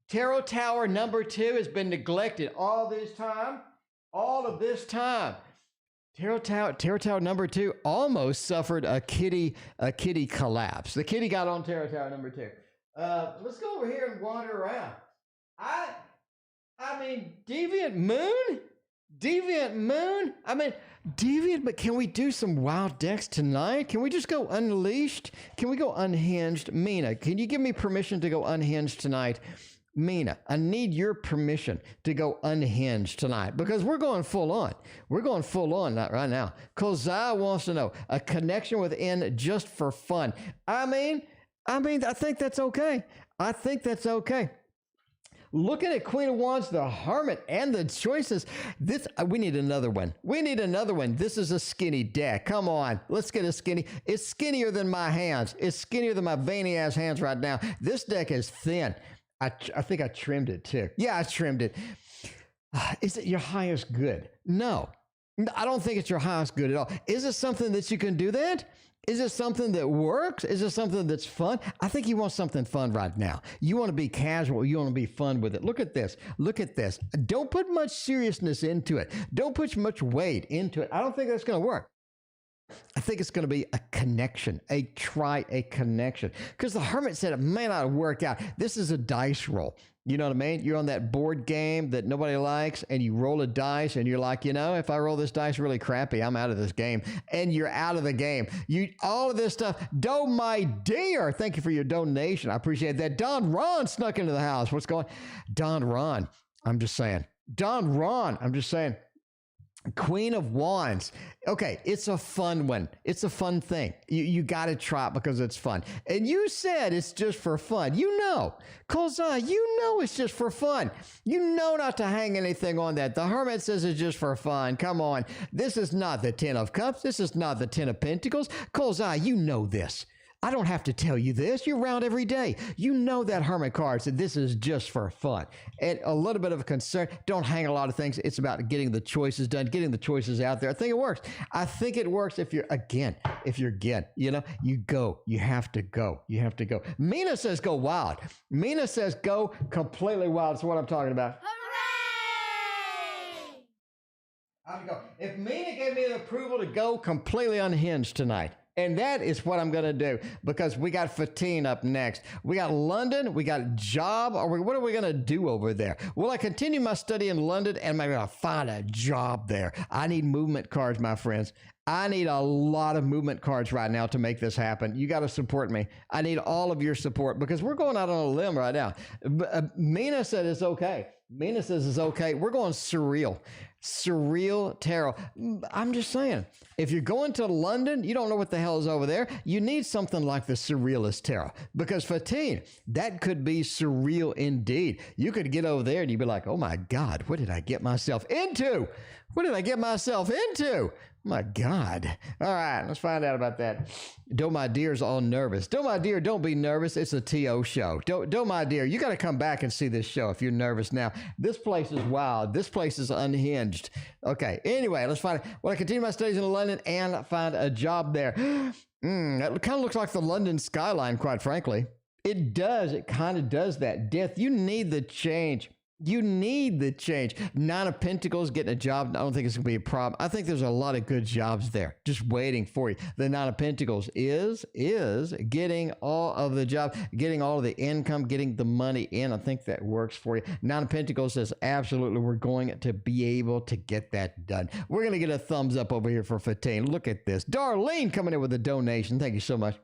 A: Tarot Tower number 2 has been neglected all of this time. Tarot Tower number 2 almost suffered a kitty collapse. The kitty got on Tarot Tower number 2. Let's go over here and wander around. I mean, deviant moon? Deviant moon? I mean, deviant, but can we do some wild decks tonight? Can we just go unleashed? Can we go unhinged? Mina, can you give me permission to go unhinged tonight? Mina, I need your permission to go unhinged tonight because we're going full on. We're going full on right now. Kozai wants to know a connection within just for fun. I mean, I think that's okay. I think that's okay. Looking at Queen of Wands, the Hermit, and the choices. We need another one. We need another one. This is a skinny deck. Come on. Let's get a skinny. It's skinnier than my hands. It's skinnier than my veiny ass hands right now. This deck is thin. I think I trimmed it too. Yeah, I trimmed it. Is it your highest good? No. I don't think it's your highest good at all. Is it something that you can do that? Is it something that works? Is it something that's fun? I think you want something fun right now. You want to be casual. You want to be fun with it. Look at this. Look at this. Don't put much seriousness into it. Don't put much weight into it. I don't think that's going to work. I think it's going to be a connection, a connection. Because the Hermit said it may not work out. This is a dice roll. You know what I mean? You're on that board game that nobody likes, and you roll a dice, and you're like, if I roll this dice really crappy, I'm out of this game. And you're out of the game. All of this stuff. Do my dear, thank you for your donation. I appreciate that. Don Ron snuck into the house. What's going on? Don Ron, I'm just saying. Don Ron, I'm just saying. Queen of Wands. Okay, it's a fun one. It's a fun thing. You got to try it because it's fun. And you said it's just for fun. You know, Kozai, you know it's just for fun. You know not to hang anything on that. The Hermit says it's just for fun. Come on. This is not the Ten of Cups. This is not the Ten of Pentacles. Kozai, you know this. I don't have to tell you this. You're around every day. You know that Hermit card said this is just for fun. And a little bit of a concern. Don't hang a lot of things. It's about getting the choices done, getting the choices out there. I think it works. I think it works if you're you go. You have to go. You have to go. Mina says go wild. Mina says go completely wild. That's what I'm talking about.
B: Hooray!
A: I have to go. If Mina gave me the approval to go completely unhinged tonight, and that is what I'm going to do because we got Fatine up next. We got London. We got job. What are we going to do over there? Will I continue my study in London and am I going to find a job there? I need movement cards, my friends. I need a lot of movement cards right now to make this happen. You got to support me. I need all of your support because we're going out on a limb right now. Mina said it's okay. Mina says it's okay. We're going surreal. Surreal tarot. I'm just saying, if you're going to London, you don't know what the hell is over there. You need something like the Surrealist Tarot because Fatine, that could be surreal indeed. You could get over there and you'd be like, oh my God, what did I get myself into? What did I get myself into? My God. All right, let's find out about that. Do my dear's all nervous. Do my dear, don't be nervous. It's a TO show. Do my dear, you got to come back and see this show if you're nervous now. This place is wild. This place is unhinged. Okay, anyway, let's find it. Well, I continue my studies in London and find a job there. That kind of looks like the London skyline, quite frankly. It does. It kind of does that. Death, you need the change. You need the change. Nine of Pentacles, getting a job. I don't think it's going to be a problem. I think there's a lot of good jobs there just waiting for you. The Nine of Pentacles is getting all of the job, getting all of the income, getting the money in. I think that works for you. Nine of Pentacles says, absolutely, we're going to be able to get that done. We're going to get a thumbs up over here for Fatine. Look at this. Darlene coming in with a donation. Thank you so much.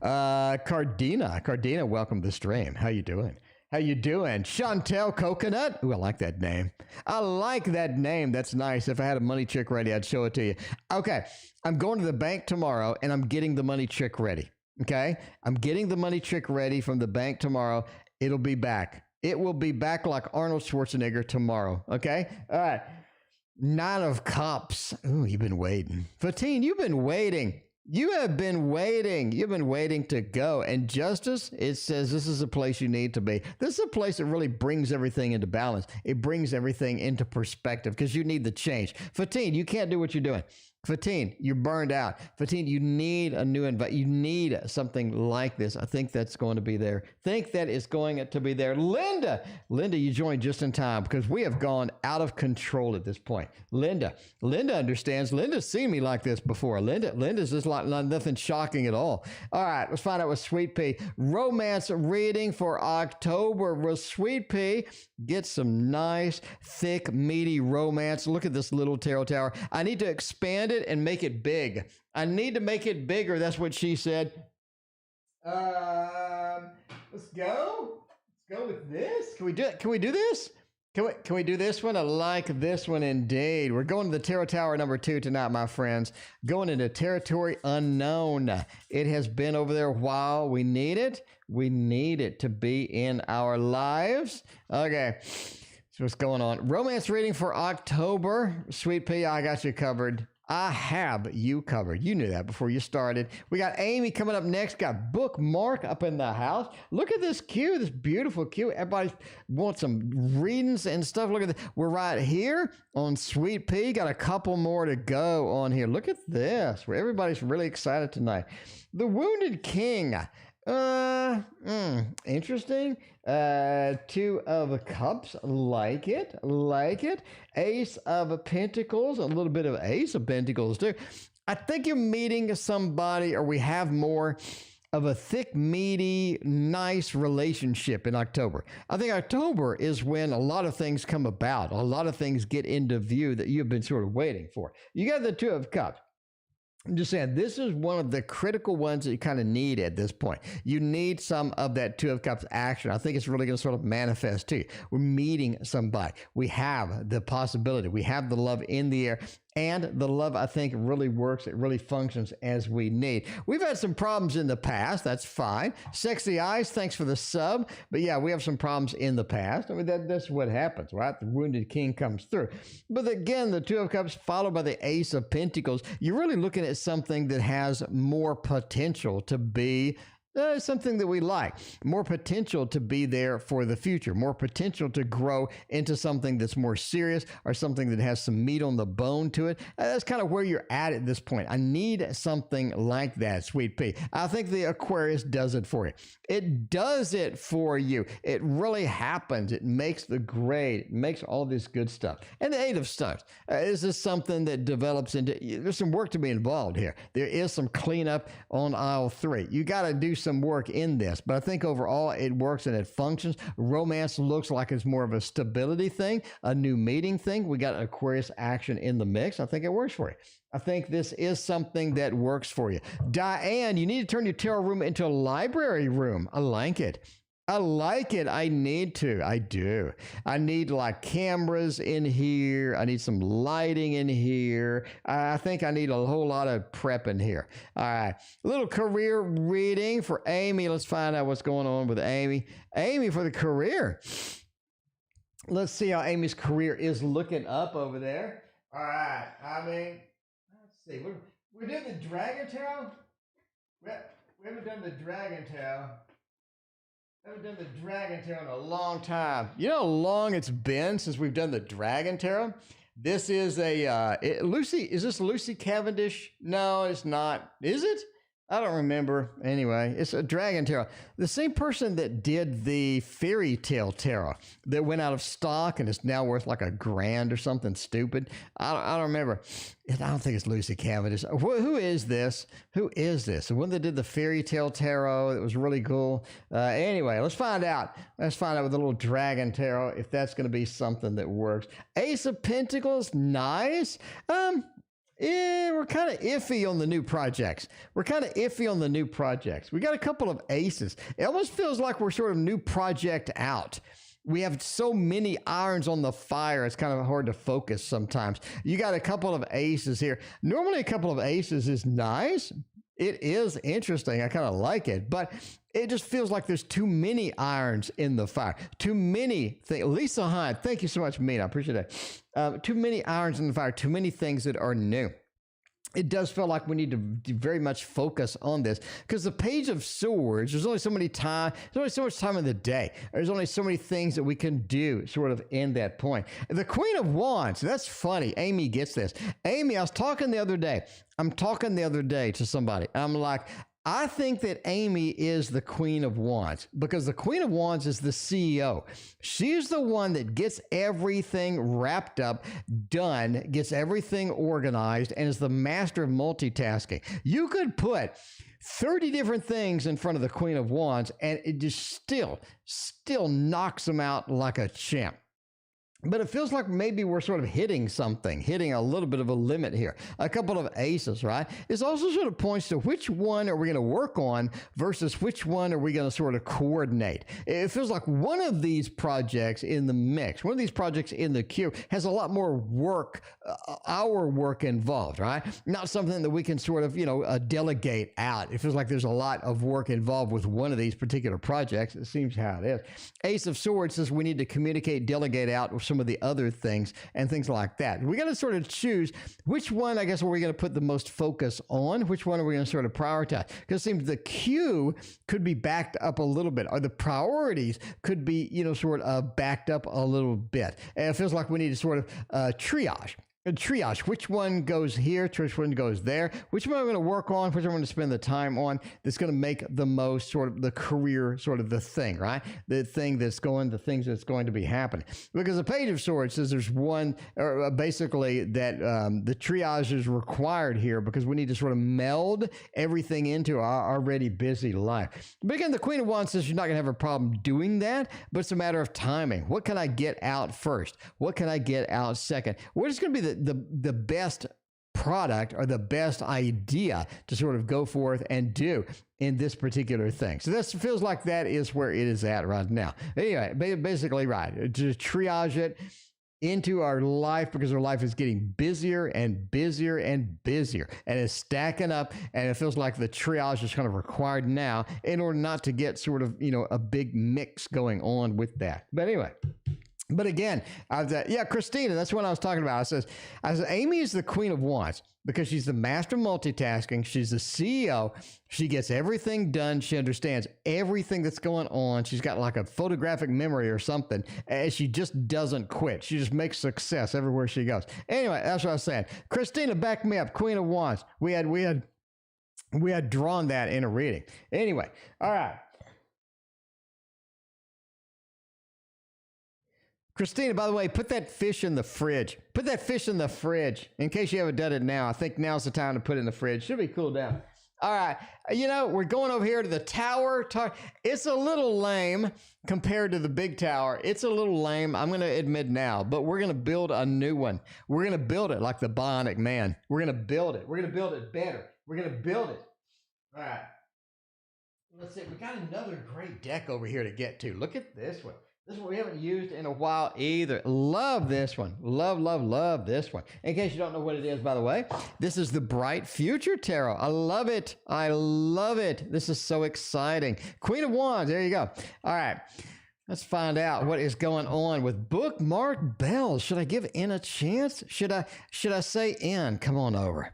A: Cardina, welcome to the stream. How you doing? How you doing? Chantel Coconut? Ooh, I like that name. I like that name. That's nice. If I had a money trick ready, I'd show it to you. Okay, I'm going to the bank tomorrow, and I'm getting the money trick ready. Okay? I'm getting the money trick ready from the bank tomorrow. It'll be back. It will be back like Arnold Schwarzenegger tomorrow. Okay? All right. Nine of Cups. Ooh, you've been waiting. Fatine, you've been waiting. You have been waiting. You've been waiting to go. And Justice, it says this is a place you need to be. This is a place that really brings everything into balance. It brings everything into perspective because you need the change. Fatine, you can't do what you're doing. Fatine, you're burned out. Fatine, you need a new invite. You need something like this. I think that's going to be there. Think that is going to be there. Linda, you joined just in time because we have gone out of control at this point. Linda understands. Linda's seen me like this before. Linda's just like nothing shocking at all. All right, let's find out what Sweet Pea. Romance reading for October with Sweet Pea. Get some nice, thick, meaty romance. Look at this little tarot tower. I need to expand it and make it big. I need to make it bigger. That's what she said. Let's go. Let's go with this. Can we do it? Can we do this? Can we do this one? I like this one indeed. We're going to the Tarot Tower number 2 tonight, my friends. Going into territory unknown. It has been over there a while. We need it. We need it to be in our lives. Okay. So what's going on? Romance reading for October. Sweet Pea, I got you covered. I have you covered. You knew that before you started. We got Amy coming up next. Got Bookmark up in the house. Look at this queue, this beautiful queue. Everybody wants some readings and stuff. Look at this. We're right here on Sweet Pea. Got a couple more to go on here. Look at this. Where everybody's really excited tonight. The Wounded King. Interesting. 2 of Cups, like it. Ace of Pentacles, a little bit of Ace of Pentacles too. I think you're meeting somebody, or we have more of a thick, meaty, nice relationship in October. I think October is when a lot of things come about. A lot of things get into view that you've been sort of waiting for. You got the 2 of Cups. I'm just saying, this is one of the critical ones that you kind of need at this point. You need some of that 2 of Cups action. I think it's really going to sort of manifest to you. We're meeting somebody. We have the possibility. We have the love in the air. And the love, I think, really works. It really functions as we need. We've had some problems in the past. That's fine. Sexy Eyes, thanks for the sub. But yeah, we have some problems in the past. I mean, that's what happens, right? The Wounded King comes through. But again, the 2 of Cups followed by the Ace of Pentacles. You're really looking at something that has more potential to be something that we like, more potential to be there for the future, more potential to grow into something that's more serious or something that has some meat on the bone to it. That's kind of where you're at this point. I need something like that, Sweet Pea. I think the Aquarius does it for you. It does it for you. It really happens. It makes the grade. It makes all this good stuff. And the 8 of Stars. This is something that develops into, there's some work to be involved here. There is some cleanup on aisle 3. You got to do some work in this, but I think overall it works and it functions. Romance looks like it's more of a stability thing, a new meeting thing. We got Aquarius action in the mix. I think it works for you. I think this is something that works for you. Diane, you need to turn your tarot room into a library room. I like it. I like it. I need to. I do. I need like cameras in here. I need some lighting in here. I think I need a whole lot of prep in here. All right. A little career reading for Amy. Let's find out what's going on with Amy. Amy for the career. Let's see how Amy's career is looking up over there. All right. I mean, let's see. We're doing the Dragon Tarot. We haven't done the Dragon Tarot. I haven't done the Dragon Tarot in a long time. You know how long it's been since we've done the Dragon Tarot? This is Lucy. Is this Lucy Cavendish? No, it's not. Is it? I don't remember. Anyway, it's a Dragon Tarot. The same person that did the Fairy Tale Tarot that went out of stock and is now worth like $1,000 or something stupid. I don't remember. I don't think it's Lucy Cavendish. Who is this? Who is this? The one that did the Fairy Tale Tarot. It was really cool. Anyway, let's find out. Let's find out with the little Dragon Tarot if that's going to be something that works. Ace of Pentacles, nice. Yeah, we're kind of iffy on the new projects. We got a couple of aces. It almost feels like we're sort of new project out. We have so many irons on the fire, it's kind of hard to focus sometimes. You got a couple of aces here. Normally a couple of aces is nice. It is interesting. I kind of like it, but it just feels like there's too many irons in the fire. Too many things. Lisa Hyde, thank you so much, Mina. I appreciate that. Too many irons in the fire. Too many things that are new. it does feel like we need to very much focus on this, because the Page of Swords, there's only so many time, there's only so much time in the day. There's only so many things that we can do sort of in that point. The Queen of Wands, that's funny. Amy gets this. Amy, I was talking the other day. I'm talking the other day to somebody. I'm like, I think that Amy is the Queen of Wands, because the Queen of Wands is the CEO. She's the one that gets everything wrapped up, done, gets everything organized, and is the master of multitasking. You could put 30 different things in front of the Queen of Wands, and it just still knocks them out like a champ. But it feels like maybe we're sort of hitting a little bit of a limit here. A couple of aces, right? This also sort of points to which one are we going to work on versus which one are we going to sort of coordinate. It feels like one of these projects in the mix, one of these projects in the queue has a lot more work, our work involved, right? Not something that we can sort of, delegate out. It feels like there's a lot of work involved with one of these particular projects. It seems how it is. Ace of Swords says we need to communicate, delegate out with some of the other things and things like that. We got to sort of choose which one, I guess, are we going to put the most focus on? Which one are we going to sort of prioritize? Because it seems the queue could be backed up a little bit, or the priorities could be, sort of backed up a little bit. And it feels like we need to sort of triage. Which one goes here, which one goes there, which one I'm going to work on, which I'm going to spend the time on, that's going to make the most sort of the career, sort of the thing, right? The things that's going to be happening. Because the Page of Swords says there's one, or basically that the triage is required here, because we need to sort of meld everything into our already busy life. But again, the Queen of Wands says you're not going to have a problem doing that, but it's a matter of timing. What can I get out first? What can I get out second? What is going to be the best product or the best idea to sort of go forth and do in this particular thing? So this feels like that is where it is at right now. Anyway, basically, right, to triage it into our life, because our life is getting busier and busier and busier, and it's stacking up, and it feels like the triage is kind of required now in order not to get sort of, a big mix going on with that. But anyway. But again, Christina, that's what I was talking about. I said, Amy is the Queen of Wands because she's the master of multitasking. She's the CEO. She gets everything done. She understands everything that's going on. She's got like a photographic memory or something, and she just doesn't quit. She just makes success everywhere she goes. Anyway, that's what I was saying. Christina, back me up. Queen of Wands. We had drawn that in a reading. Anyway, all right. Christina, by the way, put that fish in the fridge. Put that fish in the fridge. In case you haven't done it now, I think now's the time to put it in the fridge. Should be cooled down. All right. We're going over here to the tower. It's a little lame compared to the big tower. It's a little lame, I'm going to admit now, but we're going to build a new one. We're going to build it like the Bionic Man. We're going to build it. We're going to build it better. We're going to build it. All right. Let's see. We got another great deck over here to get to. Look at this one. This one we haven't used in a while either. Love this one. Love this one. In case you don't know what it is, by the way, this is the Bright Future Tarot. I love it. This is so exciting. Queen of Wands. There you go. All right. Let's find out what is going on with Bookmark Bells. Should I give in a chance? Should I say in? Come on over.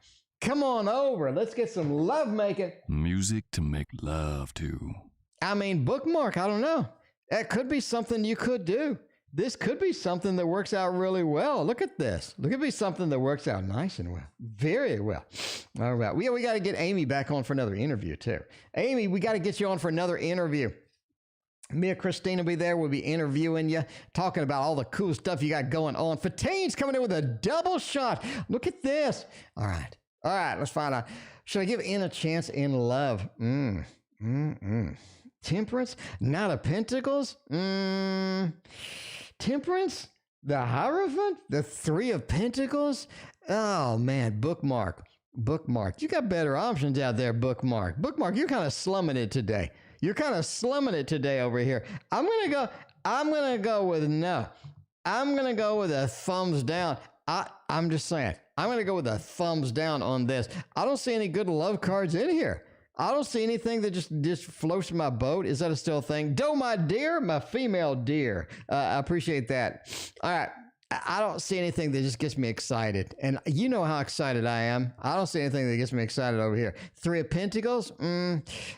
A: Let's get some love making.
C: Music to make love to.
A: Bookmark, I don't know. That could be something you could do. This could be something that works out really well. Look at this. Look at be something that works out nice and well. Very well. All right. We got to get Amy back on for another interview too. Amy, we got to get you on for another interview. Me and Christina will be there. We'll be interviewing you, talking about all the cool stuff you got going on. Fatine's coming in with a double shot. Look at this. All right. Let's find out. Should I give in a chance in love? Temperance, Knight of Pentacles, Temperance, the Hierophant, the Three of Pentacles. Oh man, Bookmark. You got better options out there, Bookmark. You're kind of slumming it today. Over here. I'm gonna go with no. I'm gonna go with a thumbs down. I'm just saying. I'm gonna go with a thumbs down on this. I don't see any good love cards in here. I don't see anything that just floats my boat. Is that a still thing? Doe, my dear, my female dear. I appreciate that. All right. I don't see anything that just gets me excited. And you know how excited I am. I don't see anything that gets me excited over here. Three of Pentacles,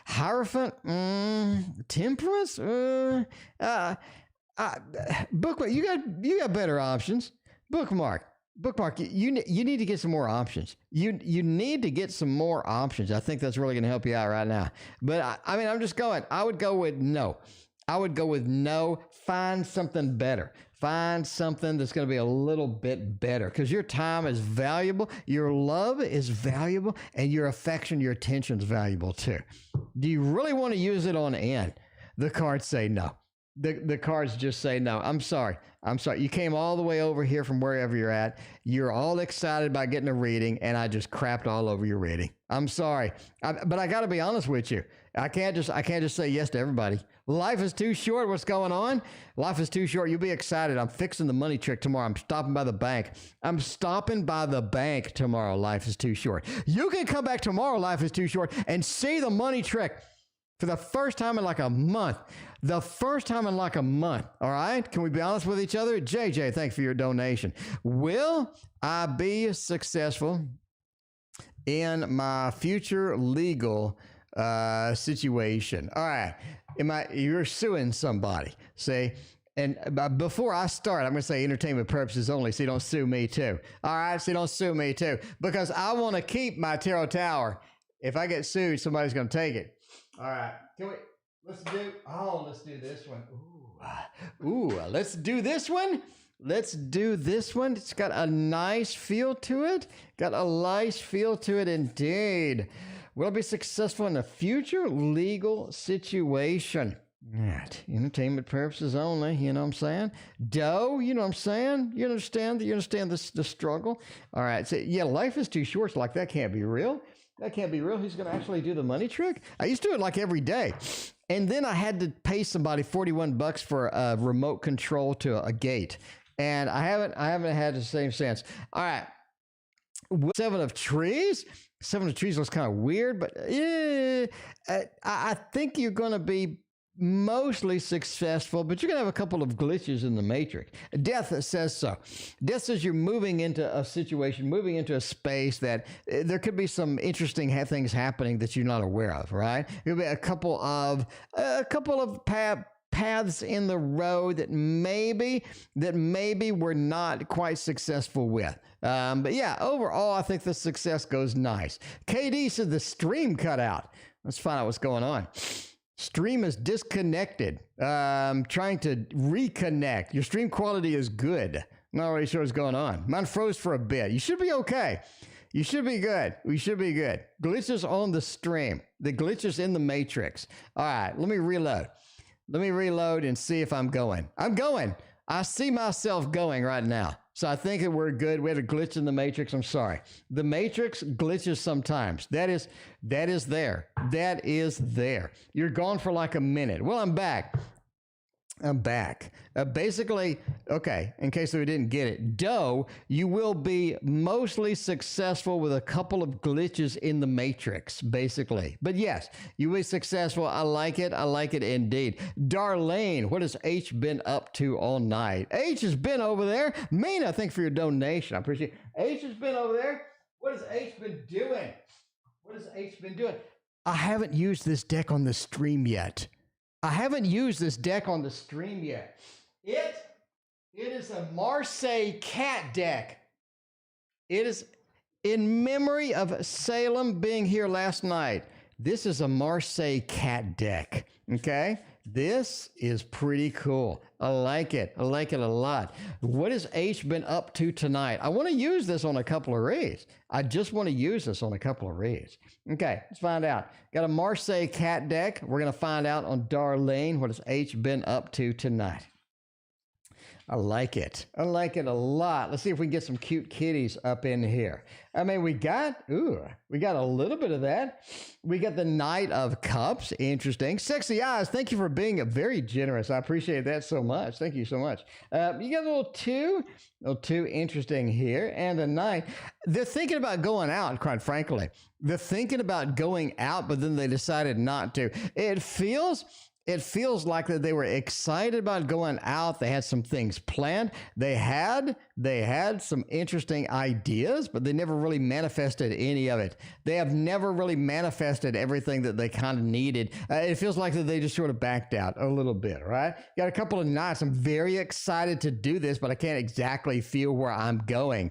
A: Hierophant, Temperance, Bookmark. You got better options. Bookmark. You need to get some more options. You need to get some more options. I think that's really going to help you out right now. But I mean, I'm just going. I would go with no. Find something better. Find something that's going to be a little bit better, because your time is valuable, your love is valuable, and your affection, your attention is valuable too. Do you really want to use it on end? The cards say no. The cards just say no. I'm sorry. You came all the way over here from wherever you're at. You're all excited about getting a reading, and I just crapped all over your reading. I'm sorry. But I got to be honest with you. I can't just say yes to everybody. Life is too short. What's going on? Life is too short. You'll be excited. I'm fixing the money trick tomorrow. I'm stopping by the bank. Tomorrow. Life is too short. You can come back tomorrow. Life is too short, and see the money trick for the first time in like a month. All right? Can we be honest with each other? JJ, thanks for your donation. Will I be successful in my future legal situation? All right. You're suing somebody, see? And before I start, I'm going to say entertainment purposes only, so you don't sue me too. All right? So you don't sue me too, because I want to keep my tarot tower. If I get sued, somebody's going to take it. All right. Let's do this one. Let's do this one. It's got a nice feel to it. Indeed. Will I be successful in a future legal situation? Entertainment purposes only, you know what I'm saying? Doe, you know what I'm saying? You understand the struggle? All right, so yeah, life is too short, so like that can't be real. He's going to actually do the money trick? I used to do it like every day. And then I had to pay somebody $41 for a remote control to a gate. And I haven't had the same sense. All right. Seven of Trees looks kind of weird, but I think you're going to be mostly successful, but you're going to have a couple of glitches in the matrix. Death says so. Death says you're moving into a situation, moving into a space that there could be some interesting things happening that you're not aware of, right? There'll be a couple of paths in the road that maybe we're not quite successful with. But yeah, overall, I think the success goes nice. KD said the stream cut out. Let's find out what's going on. Stream is disconnected. Trying to reconnect. Your stream quality is good. Not really sure what's going on. Mine froze for a bit. You should be okay. You should be good. We should be good. Glitches on the stream. The glitches in the matrix. All right, let me reload. And see if I'm going. I'm going. I see myself going right now. So I think that we're good. We had a glitch in the matrix. I'm sorry. The matrix glitches sometimes. That is there. You're gone for like a minute. Well, I'm back. Basically, okay, in case we didn't get it, Doe, you will be mostly successful with a couple of glitches in the matrix, basically. But yes, you'll be successful. I like it indeed. Darlene, what has H been up to all night? H has been over there. Mina, thank you for your donation. I appreciate it. H has been over there. What has H been doing? I haven't used this deck on the stream yet. It is a Marseille cat deck. It is in memory of Salem being here last night. This is a Marseille cat deck. Okay? This is pretty cool. I like it a lot. What has H been up to tonight? I want to use this on a couple of reads. Okay, let's find out. Got a Marseille cat deck. We're going to find out on Darlene. What has H been up to tonight? I like it a lot. Let's see if we can get some cute kitties up in here. I mean, we got a little bit of that. We got the Knight of Cups. Interesting. Sexy Eyes, thank you for being very generous. I appreciate that so much. Thank you so much. You got a little two interesting here. And the Knight. They're thinking about going out, quite frankly. They're thinking about going out, but then they decided not to. It feels It feels like that they were excited about going out. They had some things planned. They had some interesting ideas, but they never really manifested any of it. They have never really manifested everything that they kind of needed. It feels like that they just sort of backed out a little bit, right? Got a couple of nights. I'm very excited to do this, but I can't exactly feel where I'm going.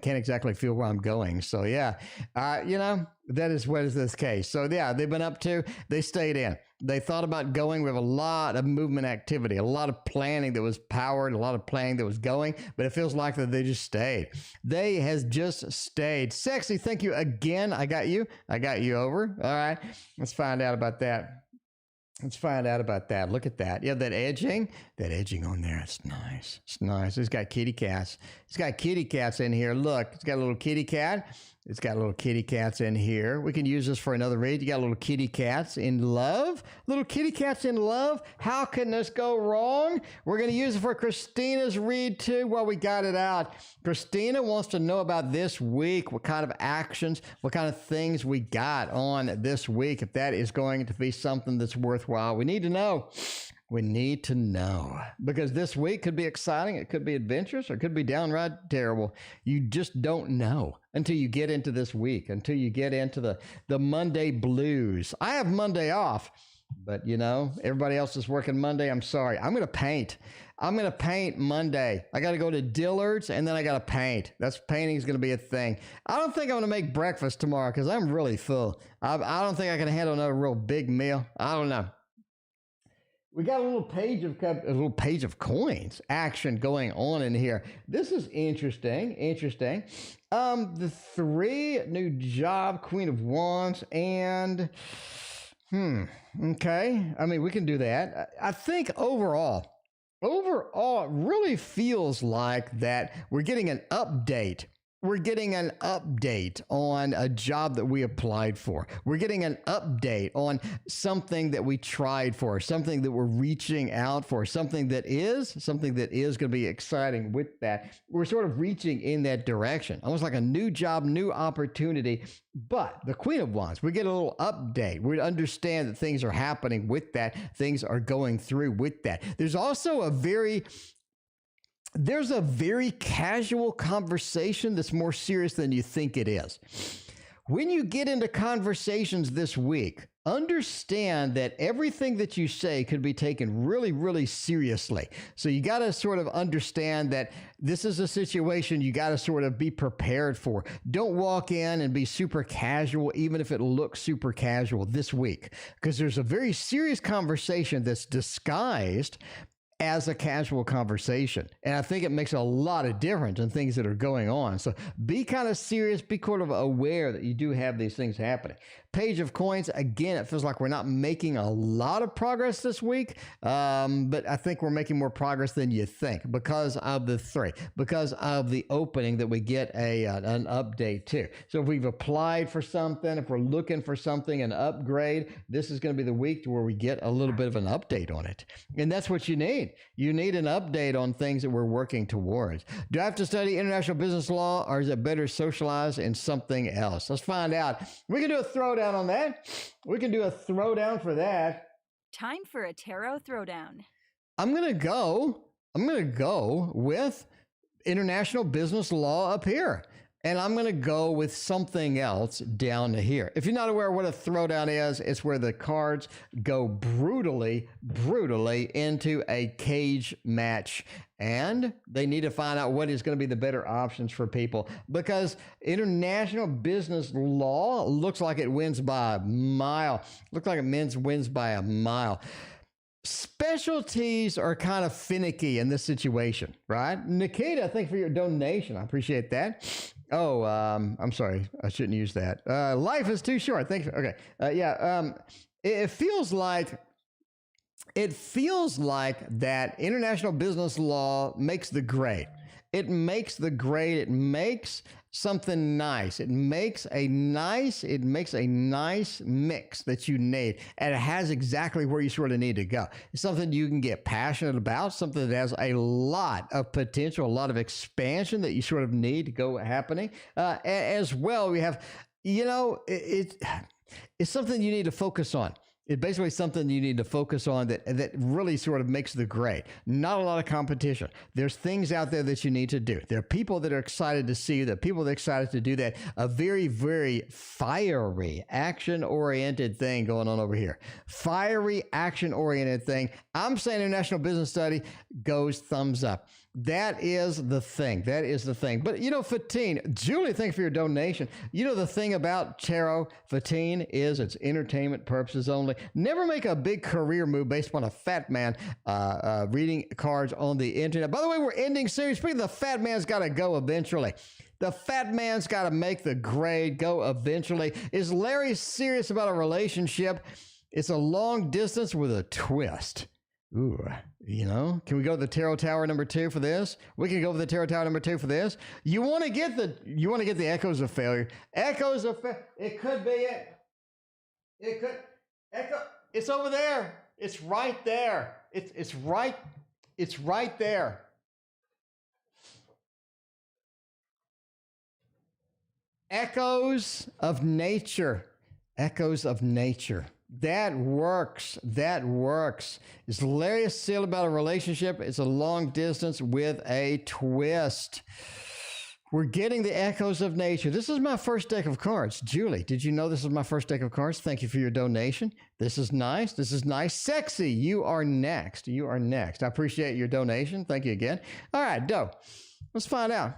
A: So yeah, that is what is this case. So yeah, they've been up to, they stayed in. They thought about going. We have a lot of movement activity, a lot of planning that was powered, a lot of planning that was going, but it feels like that they just stayed. They has just stayed. Sexy, thank you again. I got you over. All right, let's find out about that. Look at that. Yeah, that edging on there. It's nice. It's got kitty cats. In here. Look, it's got a little kitty cat. It's got little kitty cats in here. We can use this for another read. You got little kitty cats in love. How can this go wrong? We're going to use it for Christina's read too while we got it out. Christina wants to know about this week, what kind of actions, what kind of things we got on this week. If that is going to be something that's worthwhile, we need to know. Because this week could be exciting, it could be adventurous, or it could be downright terrible. You just don't know until you get into this week, until you get into the Monday blues. I have Monday off, but everybody else is working Monday. I'm sorry. I'm going to paint Monday. I got to go to Dillard's and then I got to paint. Painting is going to be a thing. I don't think I'm going to make breakfast tomorrow because I'm really full. I don't think I can handle another real big meal. I don't know. We got a little page of coins action going on in here. This is interesting. The 3 new job, Queen of Wands, and okay. I mean, we can do that. I think overall, it really feels like that we're getting an update. We're getting an update on a job that we applied for. We're getting an update on something that we tried for, something that we're reaching out for, something that is going to be exciting with that. We're sort of reaching in that direction, almost like a new job, new opportunity. But the Queen of Wands, we get a little update. We understand that things are happening with that. Things are going through with that. There's also a very casual conversation that's more serious than you think it is. When you get into conversations this week, understand that everything that you say could be taken really, really seriously. So you got to sort of understand that this is a situation you got to sort of be prepared for. Don't walk in and be super casual, even if it looks super casual this week, because there's a very serious conversation that's disguised as a casual conversation. And I think it makes a lot of difference in things that are going on. So be kind of serious, be kind of aware that you do have these things happening. Page of Coins, again, it feels like we're not making a lot of progress this week, but I think we're making more progress than you think because of the 3, because of the opening that we get an update to. So if we've applied for something, if we're looking for something, an upgrade, this is going to be the week where we get a little bit of an update on it. And that's what you need. You need an update on things that we're working towards. Do I have to study international business law, or is it better socialize in something else? Let's find out. We can do a throwdown on that. We can do a throwdown for that.
B: Time for a tarot throwdown.
A: I'm going to go with international business law up here. And I'm going to go with something else down here. If you're not aware of what a throwdown is, it's where the cards go brutally into a cage match. And they need to find out what is going to be the better options for people, because international business law looks like it wins by a mile. Specialties are kind of finicky in this situation, right? Nikita, thank you for your donation. I appreciate that. Oh, I'm sorry. I shouldn't use that. Life is too short. Thanks. Okay. It feels like that international business law makes the grade. It makes something nice. It makes a nice mix that you need, and it has exactly where you sort of need to go. It's something you can get passionate about, something that has a lot of potential, a lot of expansion that you sort of need to go happening. As well, we have, it's something you need to focus on. It's basically something you need to focus on that really sort of makes the grade. Not a lot of competition. There's things out there that you need to do. There are people that are excited to see you. There are people that are excited to do that. A very, very fiery, action-oriented thing going on over here. Fiery, action-oriented thing. I'm saying International Business Study goes thumbs up. That is the thing. That is the thing. But, Fatine, Julie, thank you for your donation. The thing about tarot, Fatine, is it's entertainment purposes only. Never make a big career move based upon a fat man reading cards on the internet. By the way, we're ending series. Speaking of, the fat man's got to go eventually. The fat man's got to make the grade go eventually. Is Larry serious about a relationship? It's a long distance with a twist. Ooh, can we go to the Tarot Tower number 2 for this? We can go for the Tarot Tower number 2 for this. You want to get the echoes of failure. Echoes of failure. It could be it. It could. Echo. It's over there. It's right there. It's right there. Echoes of nature. Echoes of nature. That works. That works. Is Larry serious about a relationship? It's a long distance with a twist. We're getting the echoes of nature. This is my first deck of cards. Julie, did you know this is my first deck of cards? Thank you for your donation. This is nice. This is nice. Sexy, you are next. You are next. I appreciate your donation. Thank you again. All right, Doe. Let's find out.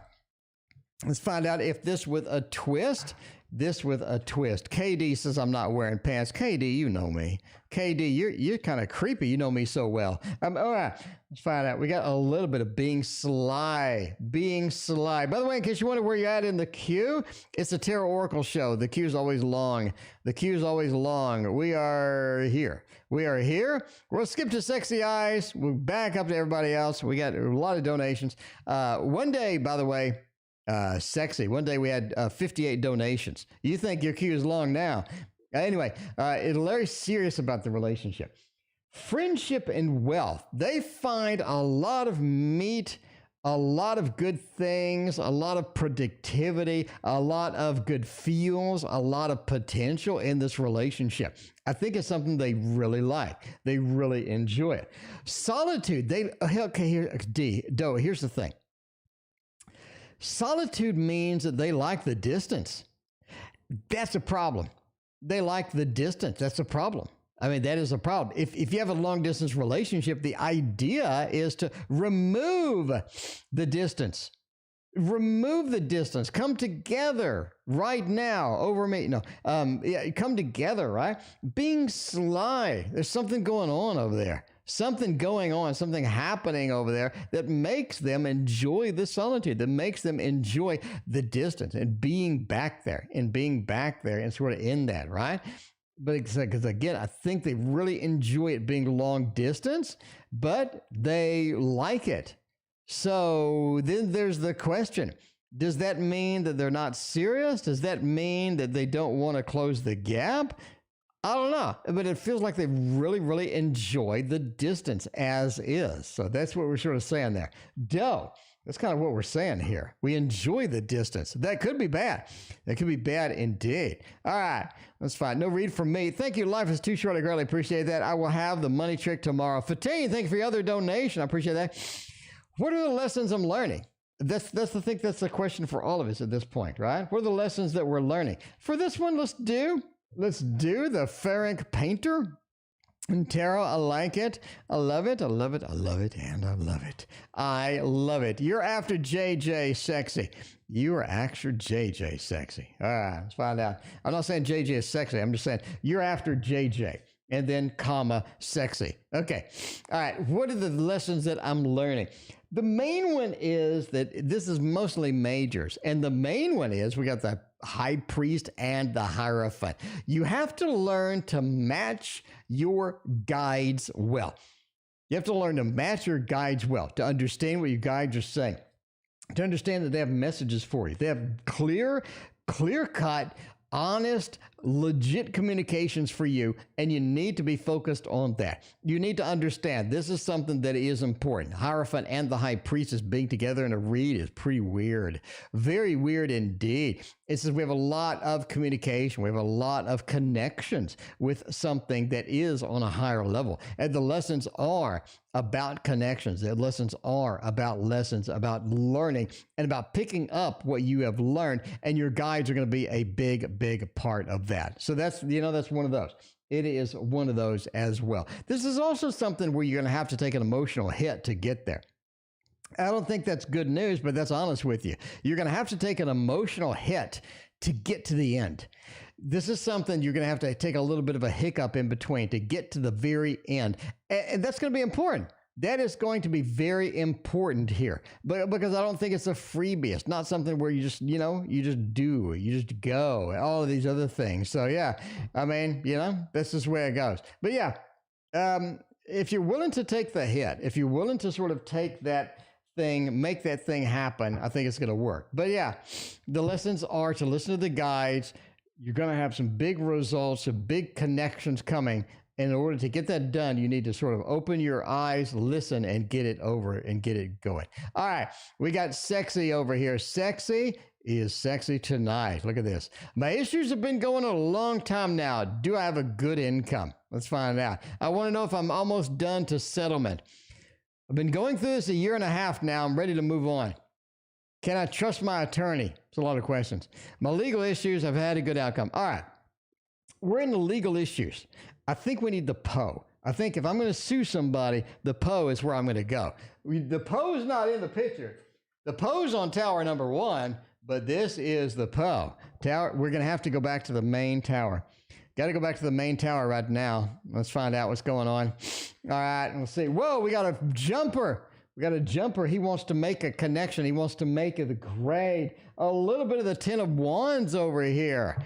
A: Let's find out if this with a twist. This with a twist. KD says I'm not wearing pants. KD, you know me. KD, you're kind of creepy. You know me so well. All right, let's find out. We got a little bit of being sly. Being sly. By the way, in case you wonder where you're at in the queue, it's a Tarot Oracle show. The queue's always long. The queue's always long. We are here. We are here. We'll skip to Sexy Eyes. We'll back up to everybody else. We got a lot of donations. One day, by the way, sexy. One day we had 58 donations. You think your queue is long now. Anyway, Larry's serious about the relationship. Friendship and wealth. They find a lot of meat, a lot of good things, a lot of predictivity, a lot of good feels, a lot of potential in this relationship. I think it's something they really like. They really enjoy it. Solitude. Here's the thing. Solitude means that they like the distance. That's a problem. They like the distance. That's a problem. I mean, that is a problem. If you have a long distance relationship, the idea is to remove the distance. Remove the distance. Come together right now over me. No, come together, right? Being sly. There's something going on over there. Something going on, something happening over there that makes them enjoy the solitude, that makes them enjoy the distance and being back there and sort of in that, right? But because again, I think they really enjoy it being long distance, but they like it. So then there's the question. Does that mean that they're not serious? Does that mean that they don't want to close the gap? I don't know, but it feels like they really, really enjoy the distance as is. So that's what we're sort of saying there. Doe, that's kind of what we're saying here. We enjoy the distance. That could be bad. That could be bad indeed. All right, that's fine. No read from me. Thank you. Life is too short. I greatly appreciate that. I will have the money trick tomorrow. Fatine, thank you for your other donation. I appreciate that. What are the lessons I'm learning? That's the question for all of us at this point, right? What are the lessons that we're learning? For this one, let's do the Ferenc Painter and tarot. I like it. I love it. I love it. I love it. And I love it. I love it. You're after JJ sexy. You are after JJ sexy. All right, let's find out. I'm not saying JJ is sexy. I'm just saying you're after JJ and then comma sexy. Okay. All right. What are the lessons that I'm learning? The main one is that this is mostly majors. And the main one is we got the high priest and the hierophant. You have to learn to match your guides well. You have to learn to match your guides well, to understand what your guides are saying, to understand that they have messages for you. They have clear-cut honest, legit communications for you, and you need to be focused on that. You need to understand this is something that is important. Hierophant and the high priestess being together in a read is pretty weird. Very weird indeed. It says we have a lot of communication. We have a lot of connections with something that is on a higher level. And the lessons are about connections. The lessons are about lessons, about learning, and about picking up what you have learned. And your guides are going to be a big, big part of that. So that's one of those. It is one of those as well. This is also something where you're going to have to take an emotional hit to get there. I don't think that's good news, but that's honest with you. You're going to have to take an emotional hit to get to the end. This is something you're going to have to take a little bit of a hiccup in between to get to the very end. And that's going to be important. That is going to be very important here, but because I don't think it's a freebie. It's not something where you just go, all of these other things. So yeah, I mean, this is where it goes. But yeah, if you're willing to take the hit, if you're willing to sort of take that thing, make that thing happen, I think it's going to work. But yeah, the lessons are to listen to the guides. You're going to have some big results, some big connections coming. In order to get that done, you need to sort of open your eyes, listen, and get it over and get it going. All right, we got Sexy over here. Sexy is sexy tonight. Look at this. My issues have been going a long time now. Do I have a good income? Let's find out. I want to know if I'm almost done to settlement. I've been going through this a year and a half now. I'm ready to move on. Can I trust my attorney? It's a lot of questions. My legal issues have had a good outcome. All right, we're in the legal issues. I think we need the PO. I think if I'm going to sue somebody, the PO is where I'm going to go. The PO is not in the picture. The PO's on tower number 1, but this is the PO. Tower. We're going to have to go back to the main tower. Got to go back to the main tower right now. Let's find out what's going on. All right, let's see. Whoa, we got a jumper. We got a jumper. He wants to make a connection. He wants to make the grade. A little bit of the 10 of Wands over here.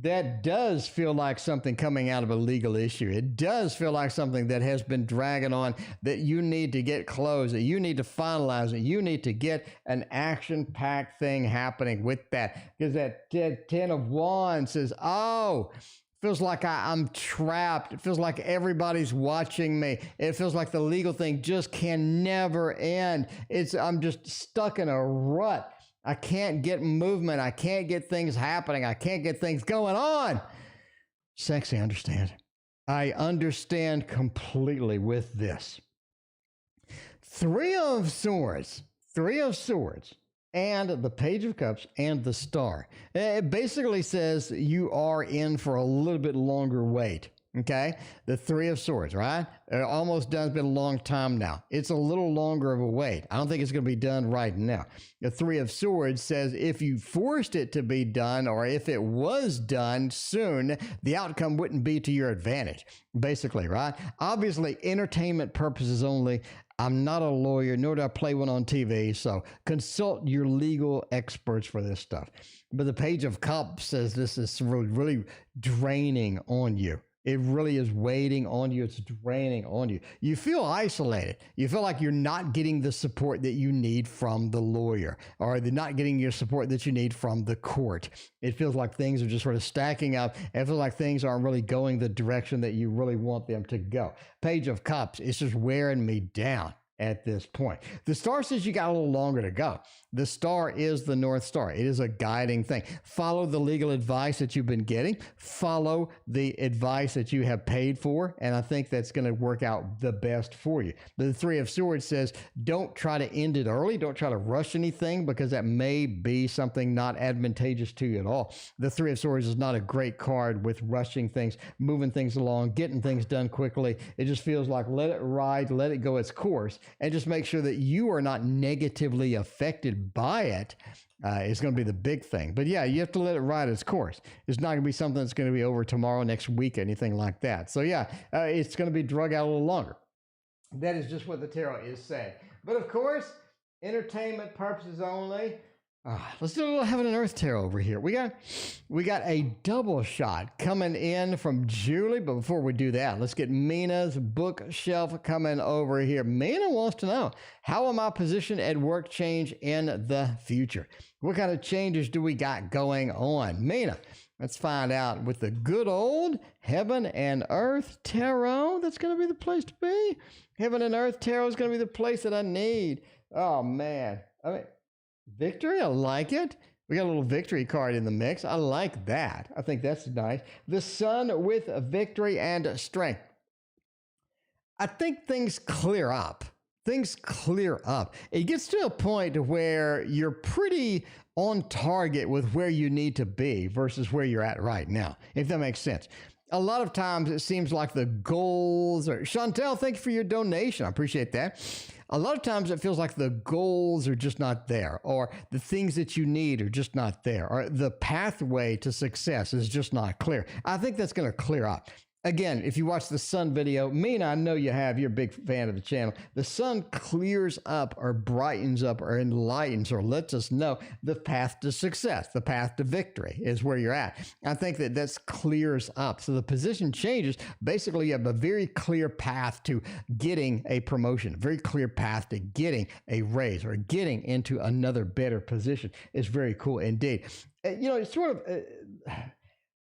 A: That does feel like something coming out of a legal issue. It does feel like something that has been dragging on, that you need to get closed, that you need to finalize it. You need to get an action-packed thing happening with that. Because that 10 of Wands says, oh, feels like I'm trapped. It feels like everybody's watching me. It feels like the legal thing just can never end. I'm just stuck in a rut. I can't get movement. I can't get things happening. I can't get things going on. Sexy, I understand. I understand completely with this. 3 of Swords, and the Page of Cups and the Star. It basically says you are in for a little bit longer wait. Okay, the 3 of Swords, right? Almost done. It's been a long time now. It's a little longer of a wait. I don't think it's going to be done right now. The 3 of Swords says if you forced it to be done, or if it was done soon, the outcome wouldn't be to your advantage, basically, right? Obviously, entertainment purposes only. I'm not a lawyer, nor do I play one on TV, so consult your legal experts for this stuff. But the Page of Cups says this is really draining on you. It really is weighting on you. It's draining on you. You feel isolated. You feel like you're not getting the support that you need from the lawyer, or they're not getting your support that you need from the court. It feels like things are just sort of stacking up. It feels like things aren't really going the direction that you really want them to go. Page of Cups, it's just wearing me down at this point. The Star says you got a little longer to go. The Star is the North Star. It is a guiding thing. Follow the legal advice that you've been getting. Follow the advice that you have paid for, and I think that's going to work out the best for you. The 3 of Swords says don't try to end it early. Don't try to rush anything, because that may be something not advantageous to you at all. The 3 of Swords is not a great card with rushing things, moving things along, getting things done quickly. It just feels like let it ride, let it go its course, and just make sure that you are not negatively affected by it. Is going to be the big thing. But yeah, you have to let it ride its course. It's not going to be something that's going to be over tomorrow, next week, anything like that. So yeah, it's going to be drug out a little longer. That is just what the tarot is saying. But of course, entertainment purposes only. Let's do a little heaven and earth tarot over here. We got a double shot coming in from Julie, but before we do that, let's get Mina's bookshelf coming over here. Mina wants to know, how will my position at work change in the future? What kind of changes do we got going on? Mina, let's find out with the good old heaven and earth tarot. That's going to be the place to be. Heaven and earth tarot is going to be the place that I need. Oh, man. I mean, victory, I like it. We got a little victory card in the mix. I like that. I think that's nice. The sun with victory and strength. I think things clear up. Things clear up. It gets to a point where you're pretty on target with where you need to be versus where you're at right now, if that makes sense. A lot of times it seems like the goals are... Chantel, thank you for your donation. I appreciate that. A lot of times it feels like the goals are just not there, or the things that you need are just not there, or the pathway to success is just not clear. I think that's going to clear up. Again, if you watch the sun video, Mina, I know you have, you're a big fan of the channel. The sun clears up or brightens up or enlightens or lets us know the path to success, the path to victory is where you're at. I think that clears up. So the position changes. Basically, you have a very clear path to getting a promotion, a very clear path to getting a raise or getting into another better position. It's very cool indeed. It's sort of...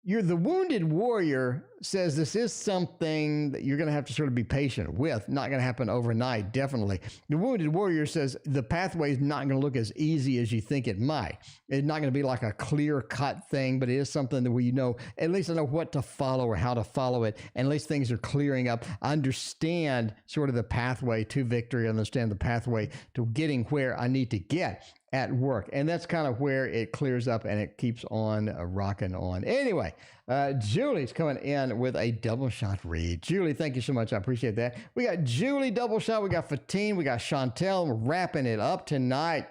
A: You're the wounded warrior says this is something that you're going to have to sort of be patient with. Not going to happen overnight, definitely. The wounded warrior says the pathway is not going to look as easy as you think it might. It's not going to be like a clear-cut thing, but it is something that we know, at least I know what to follow or how to follow it, and at least things are clearing up. I understand sort of the pathway to victory, I understand the pathway to getting where I need to get at work. And that's kind of where it clears up and it keeps on rocking on. Anyway, Julie's coming in with a double shot read. Julie, thank you so much. I appreciate that. We got Julie double shot. We got Fatine. We got Chantel. We're wrapping it up tonight.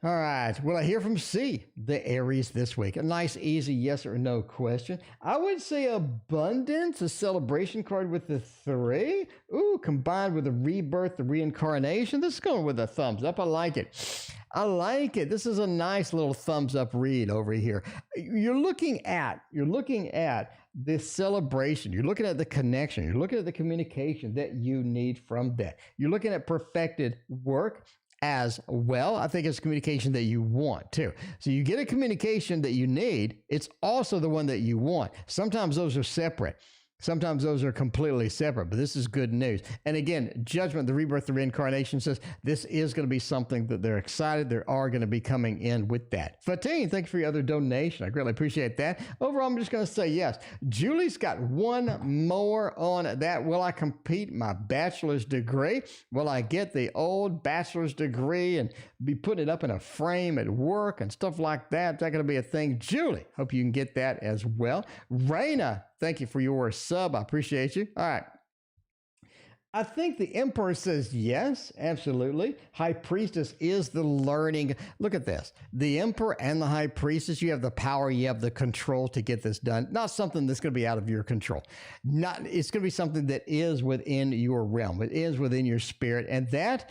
A: All right. Well, I hear from C, the Aries this week. A nice, easy yes or no question. I would say abundance, a celebration card with the 3. Ooh, combined with the rebirth, the reincarnation. This is going with a thumbs up. I like it. This is a nice little thumbs up read over here. You're looking at this celebration. You're looking at the connection. You're looking at the communication that you need from that. You're looking at perfected work as well. I think it's communication that you want too. So you get a communication that you need. It's also the one that you want. Sometimes those are separate. Sometimes those are completely separate, but this is good news. And again, judgment, the rebirth, the reincarnation says this is going to be something that they're excited. They are going to be coming in with that. Fatine, thanks for your other donation. I greatly appreciate that. Overall, I'm just going to say yes. Julie's got one more on that. Will I complete my bachelor's degree? Will I get the old bachelor's degree and be putting it up in a frame at work and stuff like that? Is that going to be a thing? Julie, hope you can get that as well. Raina, thank you for your sub. I appreciate you. All right. I think the Emperor says yes, absolutely. High Priestess is the learning. Look at this. The Emperor and the High Priestess, you have the power, you have the control to get this done. Not something that's going to be out of your control. It's going to be something that is within your realm. It is within your spirit. And that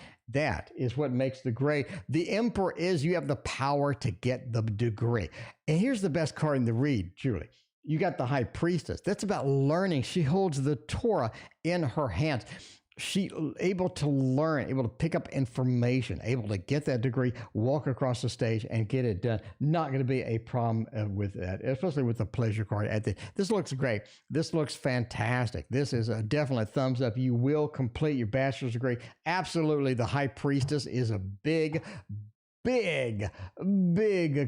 A: is what makes the great. The Emperor is you have the power to get the degree. And here's the best card in the read, Julie. You got the High Priestess. That's about learning. She holds the Torah in her hands. She able to learn, able to pick up information, able to get that degree, walk across the stage and get it done. Not going to be a problem with that, especially with the pleasure card at the. This looks great. This looks fantastic. This is a definite thumbs up. You will complete your bachelor's degree. Absolutely. The High Priestess is a big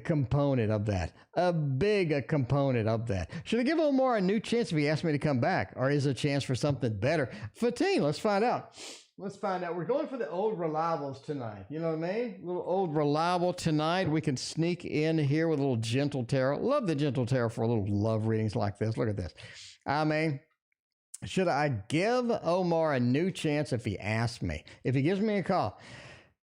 A: component of that. A big component of that. Should I give Omar a new chance if he asked me to come back? Or is it a chance for something better? Fatine, let's find out. We're going for the old reliables tonight. You know what I mean? A little old reliable tonight. We can sneak in here with a little gentle tarot. Love the gentle tarot for a little love readings like this. Look at this. I mean, should I give Omar a new chance if he asks me? If he gives me a call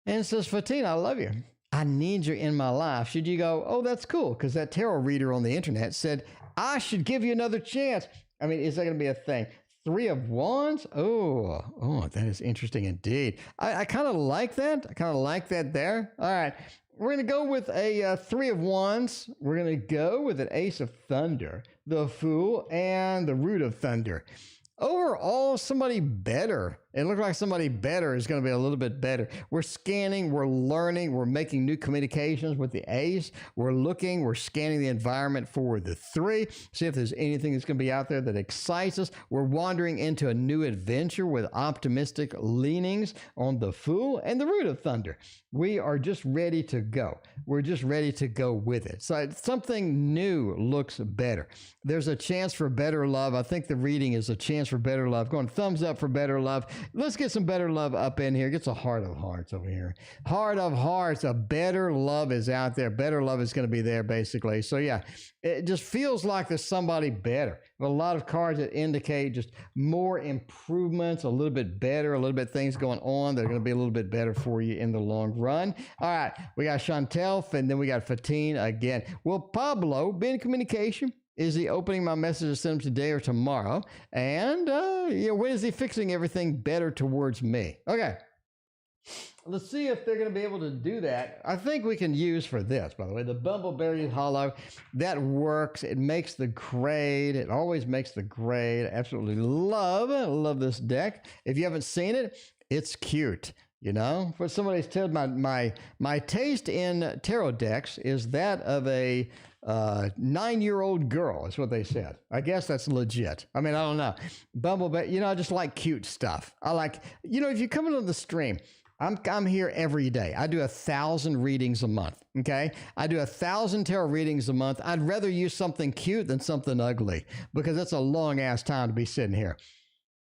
A: and says, Fatine, I love you. I need you in my life. Should you go, oh, that's cool, because that tarot reader on the internet said, I should give you another chance. I mean, is that going to be a thing? Three of Wands. Oh, that is interesting indeed. I kind of like that. I kind of like that there. All right. We're going to go with a Three of Wands. We're going to go with an Ace of Thunder, the Fool, and the Root of Thunder. Overall, somebody better. It looks like somebody better is going to be a little bit better. We're scanning, we're learning, we're making new communications with the Ace. We're scanning the environment for the Three, see if there's anything that's going to be out there that excites us. We're wandering into a new adventure with optimistic leanings on the Fool and the Root of Thunder. We are just ready to go. We're just ready to go with it. So something new looks better. There's a chance for better love. I think the reading is a chance for better love. Going thumbs up for better love. Let's get some better love up in here. Get some Heart of Hearts over here. Heart of Hearts. A better love is out there. Better love is going to be there, basically. So, yeah, it just feels like there's somebody better. A lot of cards that indicate just more improvements, a little bit better, a little bit things going on. They're going to be a little bit better for you in the long run. All right, we got Chantel, and then we got Fatine again. Will Pablo be in communication? Is he opening my message to send him today or tomorrow? And when is he fixing everything better towards me? Okay. Let's see if they're going to be able to do that. I think we can use for this, by the way, the Bumbleberry Hollow. That works. It makes the grade. It always makes the grade. Absolutely love this deck. If you haven't seen it, it's cute. You know, for somebody's told my taste in tarot decks is that of a 9-year-old girl, is what they said. I guess that's legit. I mean, I don't know. Bumblebee, I just like cute stuff. I like, if you come into the stream, I'm here every day. I do 1,000 readings a month. Okay. I do 1,000 tarot readings a month. I'd rather use something cute than something ugly because that's a long ass time to be sitting here.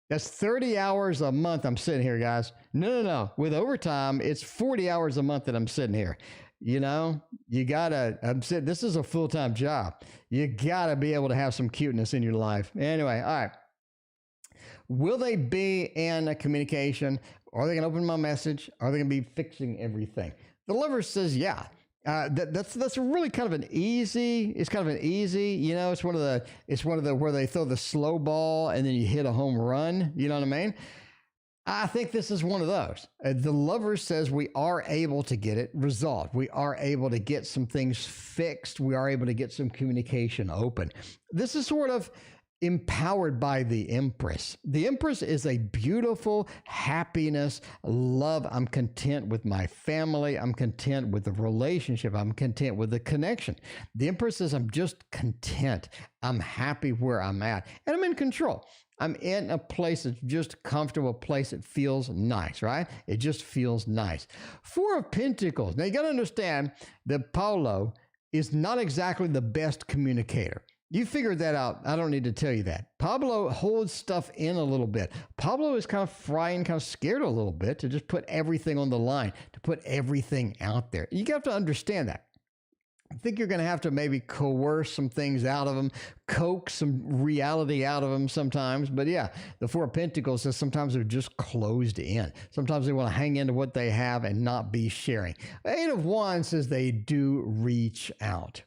A: That's 30 hours a month I'm sitting here, guys. No. With overtime, it's 40 hours a month that I'm sitting here. This is a full-time job. You gotta be able to have some cuteness in your life. Anyway, all right. Will they be in a communication? Are they gonna open my message? Are they gonna be fixing everything? The Lover says, yeah. That's really kind of an easy. It's kind of an easy. It's one of the where they throw the slow ball and then you hit a home run. You know what I mean? I think this is one of those. The Lover says we are able to get it resolved. We are able to get some things fixed. We are able to get some communication open. This is sort of empowered by the Empress. The Empress is a beautiful happiness, love. I'm content with my family. I'm content with the relationship. I'm content with the connection. The Empress says, I'm just content. I'm happy where I'm at, and I'm in control. I'm in a place that's just comfortable, a place that feels nice, right? It just feels nice. Four of Pentacles. Now, you got to understand that Paulo is not exactly the best communicator. You figured that out. I don't need to tell you that. Pablo holds stuff in a little bit. Pablo is kind of frightened, kind of scared a little bit to just put everything on the line, to put everything out there. You have to understand that. I think you're going to have to maybe coerce some things out of them, coax some reality out of them sometimes. But yeah, the Four of Pentacles says sometimes they're just closed in. Sometimes they want to hang into what they have and not be sharing. Eight of Wands says they do reach out.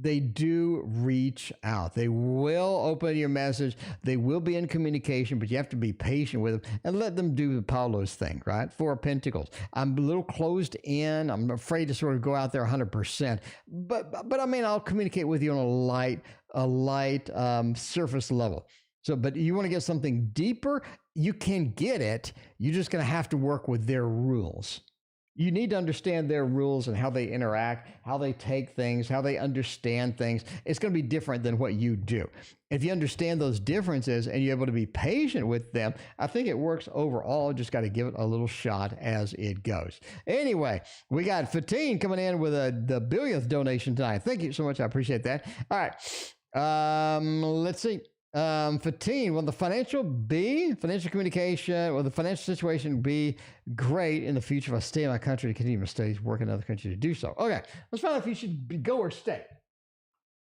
A: They do reach out. They will open your message. They will be in communication, but you have to be patient with them and let them do Paulo's thing, right? Four of Pentacles. I'm a little closed in. I'm afraid to sort of go out there 100%. But I mean, I'll communicate with you on a light surface level. So, but you want to get something deeper, you can get it. You're just going to have to work with their rules. You need to understand their rules and how they interact, how they take things, how they understand things. It's going to be different than what you do. If you understand those differences and you're able to be patient with them, I think it works overall. Just got to give it a little shot as it goes. Anyway, we got Fatine coming in with the 1000th donation tonight. Thank you so much. I appreciate that. All right. Let's see. Fatine, will the financial communication, will the financial situation be great in the future if I stay in my country to continue my studies, work in another country to do so? Okay, let's find out if you should go or stay.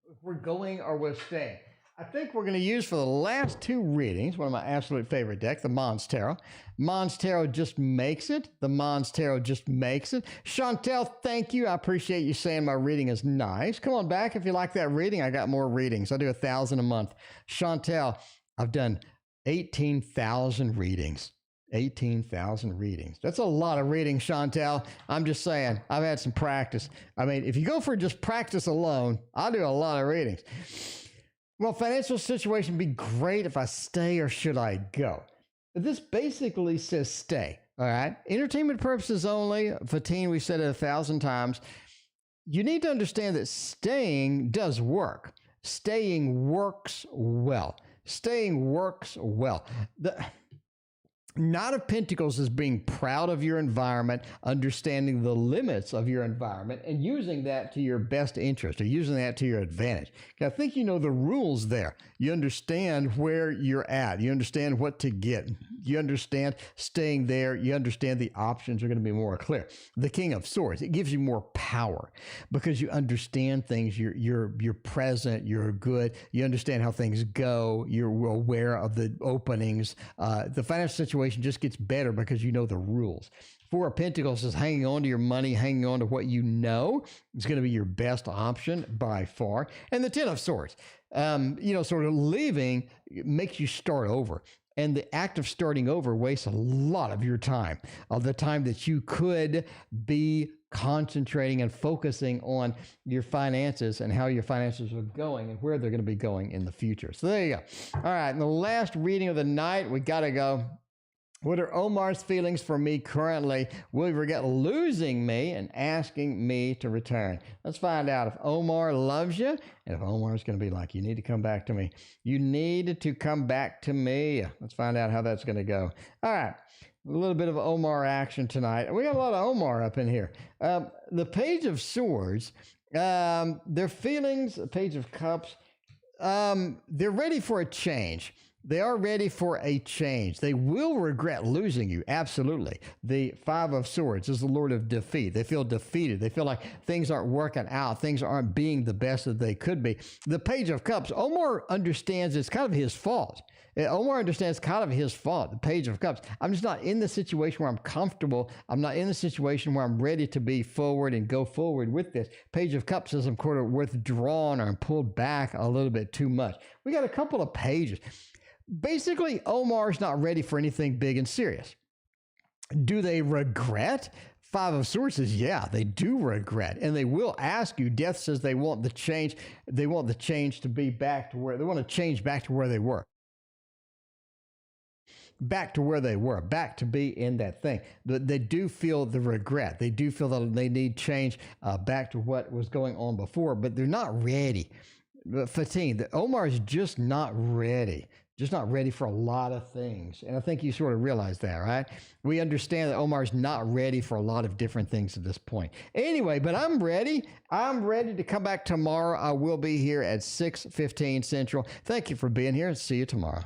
A: If we're going or we're staying. I think we're going to use for the last two readings, one of my absolute favorite decks, the Mons Tarot. Mons Tarot just makes it. The Mons Tarot just makes it. Chantel, thank you. I appreciate you saying my reading is nice. Come on back if you like that reading. I got more readings. I do 1,000 a month. Chantel, I've done 18,000 readings. 18,000 readings. That's a lot of reading, Chantel. I'm just saying, I've had some practice. I mean, if you go for just practice alone, I'll do a lot of readings. Well, financial situation be great if I stay or should I go? This basically says stay, all right? Entertainment purposes only. Fatine, we said it 1,000 times. You need to understand that staying does work. Staying works well. Staying works well. The Knight of Pentacles is being proud of your environment, understanding the limits of your environment, and using that to your best interest, or using that to your advantage. I think you know the rules there. You understand where you're at. You understand what to get. You understand staying there. You understand the options are going to be more clear. The King of Swords, it gives you more power because you understand things. You're present. You're good. You understand how things go. You're aware of the openings. The financial situation just gets better because you know the rules. Four of Pentacles is hanging on to your money, hanging on to what you know is going to be your best option by far. And the Ten of Swords, sort of leaving makes you start over. And the act of starting over wastes a lot of your time, of the time that you could be concentrating and focusing on your finances and how your finances are going and where they're going to be going in the future. So there you go. All right. And the last reading of the night, we got to go. What are Omar's feelings for me currently? Will he regret losing me and asking me to return? Let's find out if Omar loves you and if Omar's going to be like, you need to come back to me. You need to come back to me. Let's find out how that's going to go. All right. A little bit of Omar action tonight. We got a lot of Omar up in here. The Page of Swords, their feelings, the Page of Cups, they're ready for a change. They are ready for a change. They will regret losing you. Absolutely. The Five of Swords is the Lord of defeat. They feel defeated. They feel like things aren't working out. Things aren't being the best that they could be. The Page of Cups, Omar understands it's kind of his fault. Omar understands kind of his fault, the Page of Cups. I'm just not in the situation where I'm comfortable. I'm not in the situation where I'm ready to be forward and go forward with this. Page of Cups says I'm kind of withdrawn or I'm pulled back a little bit too much. We got a couple of pages. Basically, Omar's not ready for anything big and serious. Do they regret? Five of Swords says, yeah, they do regret. And they will ask you. Death says they want the change. They want the change to be back to where they want to change back to where they were. Back to where they were, back to be in that thing. They do feel the regret. They do feel that they need change back to what was going on before, but they're not ready. Fatine, Omar is just not ready. Just not ready for a lot of things. And I think you sort of realize that, right? We understand that Omar's not ready for a lot of different things at this point. Anyway, but I'm ready. I'm ready to come back tomorrow. I will be here at 6:15 Central. Thank you for being here and see you tomorrow.